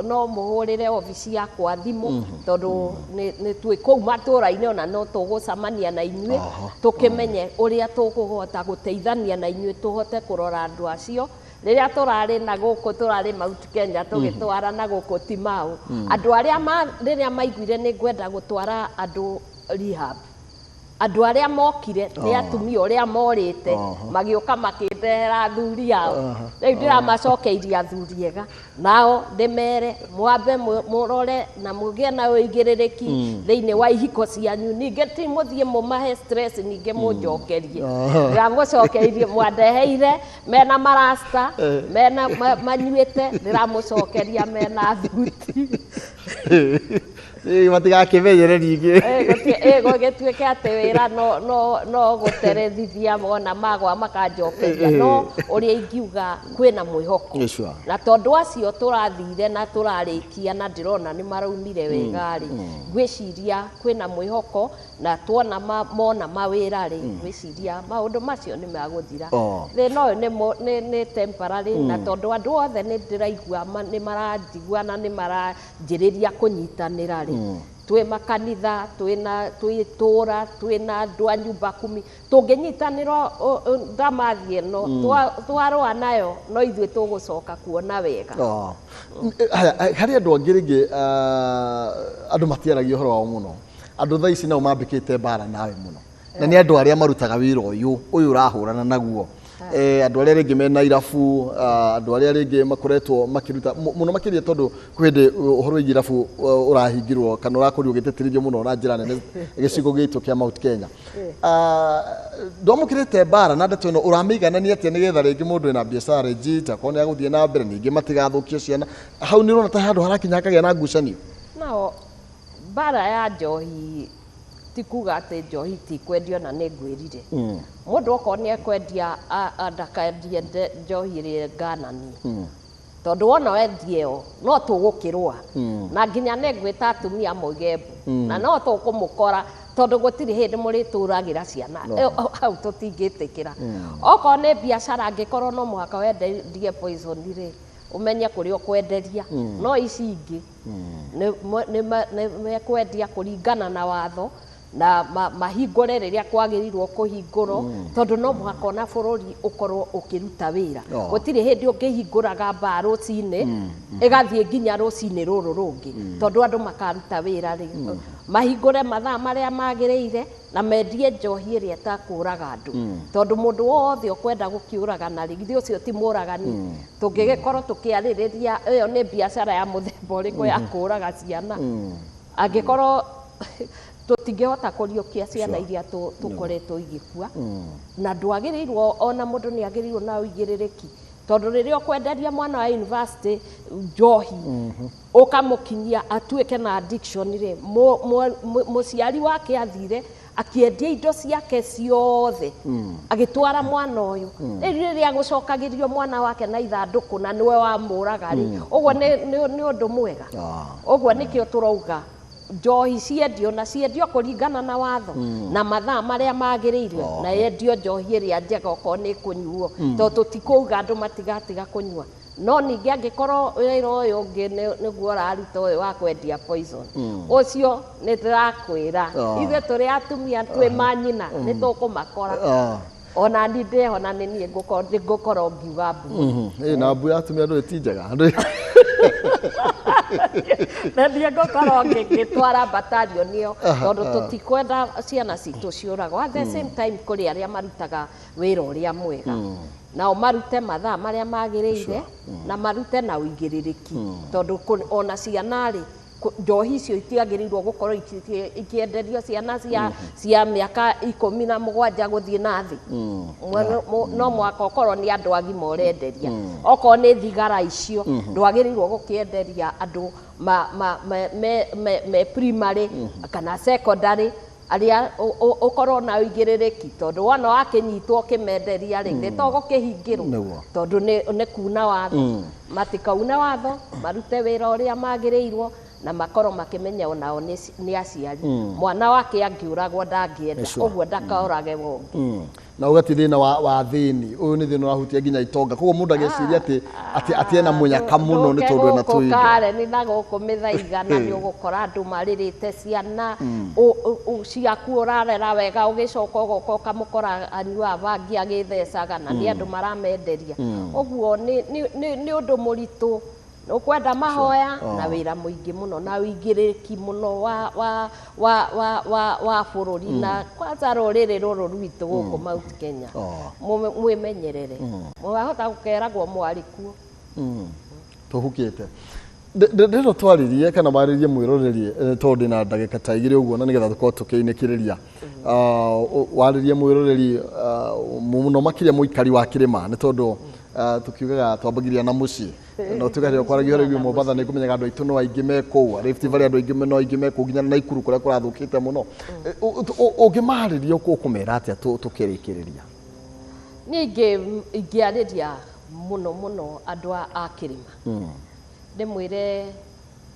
no mũhũrĩre obici yakwa thimũ tondũ nĩ twĩ kũu matũũra-inĩ ona no tũgũcamania na inyuĩ tũkĩmenye ũrĩa tũkũhota gũteithania na inyuĩ tũhote kũrora andũ acio rĩrĩa tũrarĩ na gũkũ tũrarĩ Mount Kenya tũgĩtwara na gũkũ Timau andũ arĩa rĩrĩa maiguire nĩ ngwenda gũtwara andũ rehab andũ arĩa mokire nĩ atumia ũrĩa morĩte magĩũka makĩndehera athuri ao rĩu ndĩramacokeirie athuri ega nao ndĩmere mwambe mũrore na mũgĩe na ũigĩrĩrĩki thĩinĩ wa ihiko cianyu ningĩ ti mũthiĩ mũmahe stress ningĩ mũnjokerie ndĩramũcokeirie mwandeheire mena marasta mena manyuĩte ndĩramũcokeria mena thuti matigakĩmenyere ningĩ gũgĩtuĩke atĩ wĩra no gũterethithia ona magwa makanjokeria no ũrĩa ingiuga kwĩna mwĩhoko na tondũ acio tũrathire na tũrarĩkia na ndĩrona nĩ maraumire wega-rĩ ngwĩciria kwĩna mwĩhoko na tuona mona mawĩra rĩ ngwĩciria maũndũ macio nĩ magũthira thĩna ũyũ nĩ temporary na tondũ andũ othe nĩ ndĩraigua nĩ maranjigua na nĩ maranjĩrĩria kũnyitanĩra rĩ twĩ makanitha twĩ itũũra twĩna andũ a nyumba kumi tũngĩnyitanĩra ndamathi ĩno twarũa nayo no ithuĩ tũgũcoka kuona wega harĩ andũ angĩ rĩngĩ andũ matiaragia ũhoro wao mũno andũ thaa ici nao mambĩkĩte mbara nawe mũno na nĩ andũ arĩa marutaga wĩra ũyũ ũrahũrana naguo andũ arĩa rĩngĩ mena irabu andũ arĩa rĩngĩ makoretwo makĩruta mũno makĩria tondũ kwĩndĩ ũhoro wĩgiĩ irabu ũrahingirwo kana ũrakorirwo ũgĩtĩtĩrithio mũno na njĩra nene gĩcigo gĩtũ kĩa Mount Kenya ndwamũkĩrĩte mbara na ndeto ĩno ũramĩiganania atĩa nĩgetha rĩngĩ mũndũ ena biacara legit akorwo nĩ agũthiĩ na mbere ningĩ matigathũkie ciana hau nĩ ũrona ta handũ harakinya hakagĩa na ngucanio no mbara ya njohi ti kuga atĩ njohi ti kwendio na nĩ ngwĩrire mũndũ okorwo nĩ ekwendia ndakendie njohi ĩrĩa ngananie tondu wona wendie o no tugukirwa na nginya negwita atumia moigembu na no tukumukora tondu gutiri hindi murituragira ciana hau tutingitikira oko ne biashara angikorwo no muhaka wendie poison ri umenye kuri ukwenderia no ici ingi ne kwendia kuringana na watho na mahingore riria kwagirirwo kuhingurwo tondu no muhaka na bururi ukorwo ukiruta wira gutiri hindi ungihinguraga ba rucine igathie nginya rucine ruru rungi tondu andu makaruta wira ri mahingure mathaa maria magiriire na mendie njohi iria takuraga andu tondu mundu wothe ukwenda gukiuraga na rigithio ucio ti muragani tungigikorwo tukiaririria iyo ni biashara ya muthemba uriku ya kuraga ciana angikorwo tutingihota kuriukia ciana iria tukoretwo igikua na ndwagirirwo ona mundu ni agirirwo na uigiririki tondu riria ukwenderia mwana wa university njohi ukamukinyia atuike na addiction ri muciari wake athire akiendia indo ciake ciothe agitwara mwana uyu riria gucokagirio mwana wake na ithanduku na niwe wa muraga ri uguo ni undu mwega uguo nikio turauga njohi ciendio na ciendio kuringana na watho na mathaa maria magiriire na yendio njohi iria njega oko ni kunyuo tondu tutikuuga andu matigatiga kunyua no ningi angikorwo wira uyu ungi niguo araruta uyu wa kwendia poison ucio ni ndirakwira ithe turi atumia twi manyina ni tukumakora ona ndihona ni nie ngukorwo ngiuga mbu na mbu atumia ndu ti njega na ndio ngukorwo ngitwara battalion iyo tondu tutikwenda ciana citu ciuragwo at the same time kuri aria marutaga wira uria mwega nao marute mathaa maria magiriire na marute na uigiririki tondu ona ciana ri njohi icio itiagĩrĩirwo gũkorwo ikienderio ciana cia mĩaka 17 gũthiĩ na thĩ no mwaka ũkorwo nĩ andũ agima ũrenderia okorwo nĩ thigara icio ndwagĩrĩirwo gũkĩenderia andũ me primary kana secondary aria ukorwo na uigĩrĩrĩki tondu wona wakinyitwo kimenderia ri nĩ to gũkĩhingĩrwo tondu nĩ kuna watho matikauna watho marute wĩra ũrĩa magĩrĩirwo na makoro makimenya onao ni aciari mwana wake angiuragwo ndangĩenda ũguo ndakaorage wongi na ugati thina wa thini uyu ni thina urahutia nginya itonga koguo mundu ageciria ati ena munyaka muno ni tondu ena tuindo kare ni na guku mithaiga na ni ugukora andu maririte ciana ciaku urarera wega ugicoka ugoka ukamukora anyua bangi agithecaga na ni andu maramenderia uguo ni undu muritu ukwenda mahoya na wira muingi muno na uigiriki muno wa bururi na kwanza ruriri ruru rwitu guku Mount Kenya mwimenyerere mwahota gukeragwo mwarikuo tuhukite ndero twaririe kana maririe mwiroreri tondu na ndagika ta igiri uguo na nigetha tukorwo tukiinikiriria waririe mwiroreri muno makiria muikari wa kirima ni tondu tukiugaga twambagiria na muci no tugario kwaragia rĩu Mombasa nĩ kũmenyaga andũ aitũ no aingĩ mekũu Rift Valley andũ aingĩ no aingĩ mekũu nginya na Ikuru kũrĩa kũrathũkĩte mũno ũngĩmarĩria ũkũmera atĩa tũkĩrĩkĩrĩria niĩ ingĩarĩria mũno andũ a kĩrĩma ndĩmwĩre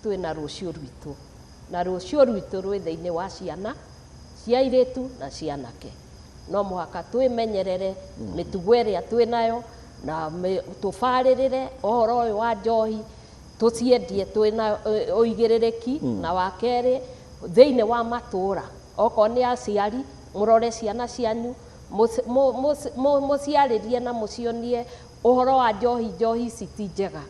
twĩna rũciũ rwitũ na rũciũ rwitũ rwĩ thĩinĩ wa ciana cia airĩtu na cia anake no mũhaka twĩmenyerere mĩtugo ĩrĩa twĩnayo na tufaririre ohoro uyu wa njohi tuciendie twina uigirĩrĩki na wakeri thiine wa matura oko ni aciari murore ciana cianyu muciaririe na mucionie ohoro wa njohi citijega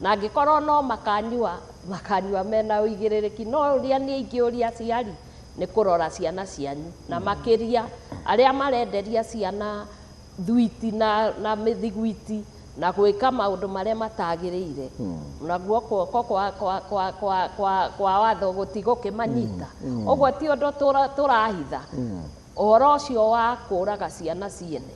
na ngikorwo no makanyua mena uigirĩrĩki no uria ni ingiuria aciari ni kurora ciana cianyu na makiria aria marenderia ciana thuiti na mithiguiti na gwika maundu maria matagiriire na guoko kwa watho gutigukimanyita uguo ti undu turahitha uhoro ucio wa kuraga ciana ciene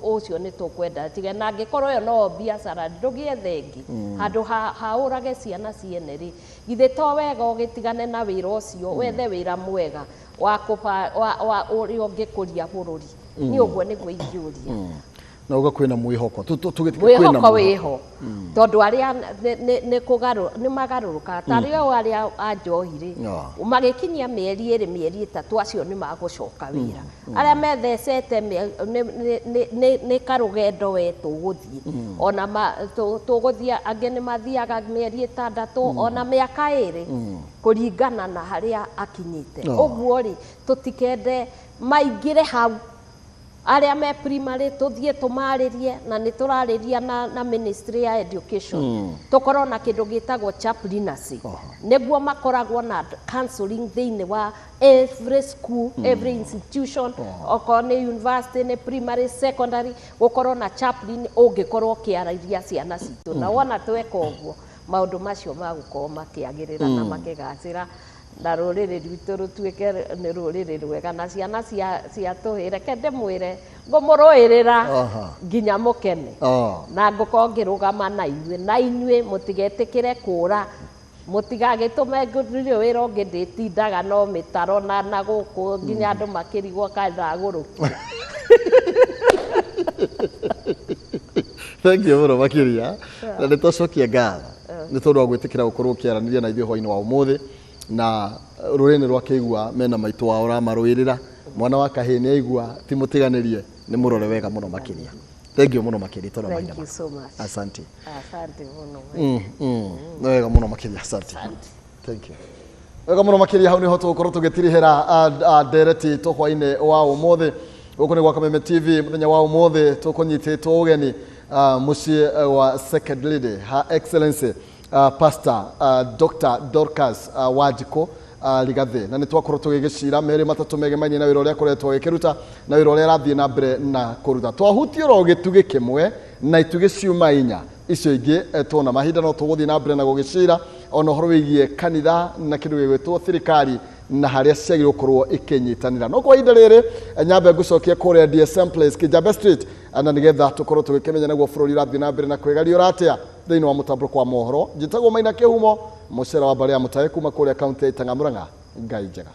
ucio ni tukwenda tiga na ngikorwo yo no biashara ndugie thengi handu haurage ciana ciene ri githe to wega ugitigane na wira ucio wethe wira mwega wa uria ungikuria bururi ni uguo niguo ingiuria na uga kwina mwihoko mwihoko wiho tondu aria ni magaruruka tari o aria anjohire magikinyia mieri iri mieri itatu acio ni magucoka wira aria methecete ni karugendo we tuguthie ona tuguthie ange ni mathiaga mieri itandatu ona miaka iri kuringana na haria akinyite uguo ri tutikende maingire hau aria me primary tuthie tumaririe na ni turariria na ministry ya education tukorwo na kindu gitagwo chaplaincy niguo makoragwo na counseling thiini wa every school every institution oko ni university ni primary secondary gukorwo na chaplain ungikorwo kiarairia ciana citu na wona tweka uguo maundu macio magukorwo makiagirira na makigacira na ruriri rwitu rutuike ni ruriri rwega na ciana cia tuhire kende mwire ngumuruirira nginya mukene na ngukorwo ngirugama na inyue mutigetikire kura mutigagitume ngurire wira ungi nditindaga no mitaro na guku nginya andu makirigwo kana guruki. Thank you muno makiria na nitucokia ngatho ni tondu wa gwitikira gukorwo ukiaraniria na ithuĩ hwainĩ wa umuthi na rurene rwa keigua mena maitu wao ramarwirira mwana wa kahini aigua timutiganirie ni murore wega muno makiria. Thank you muno makiria tondu maina. Thank you so much. Asante muno wega muno makiria. Asante. Thank you wega muno makiria. Hau niho tugukorwo tugitirihira ndereti tuhwa-ini wa umuthi guku ni gwa Kameme TV muthenya wa umuthi tukunyititwo ugeni mucii wa Second Lady Her Excellency Pastor Dr. Dorcas Wajiko Rĩgathĩ na nĩ twakorwo tũgĩgĩcira merĩ matatũ megemainie na wĩra ũrĩa akoretwo agĩkĩruta na wĩra ũrĩa arathiĩ na mbere na kũruta. Twahutie oro gĩtugĩ kĩmwe na itugĩ ciuma inya icio ingĩ tuona mahinda no tũgũthiĩ na mbere na gũgĩcira ona ũhoro wĩgiĩ kanitha na kĩndũ gĩgwĩtwo thirikari na harĩa ciagĩrĩirwo gũkorwo ikĩnyitanĩra. No kwa ihinda rĩrĩ nyambe ngũcokia kũrĩa DSM Place Kijabe Street na nĩgetha tũkorwo tũgĩkĩmenya naguo bũrũri ũrathiĩ na mbere na kwĩgaria ũratia thĩinĩ wa mũtambũrũko wa mohoro. Njĩtagwo Maina Kĩhumo mũcera wa mbarĩ ya Mutahi kuma kũrĩa kaunti ya Itang'a Mũrang'a. Ngai njega.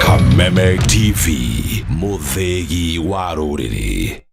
Kameme TV, muthegi wa rũrĩrĩ.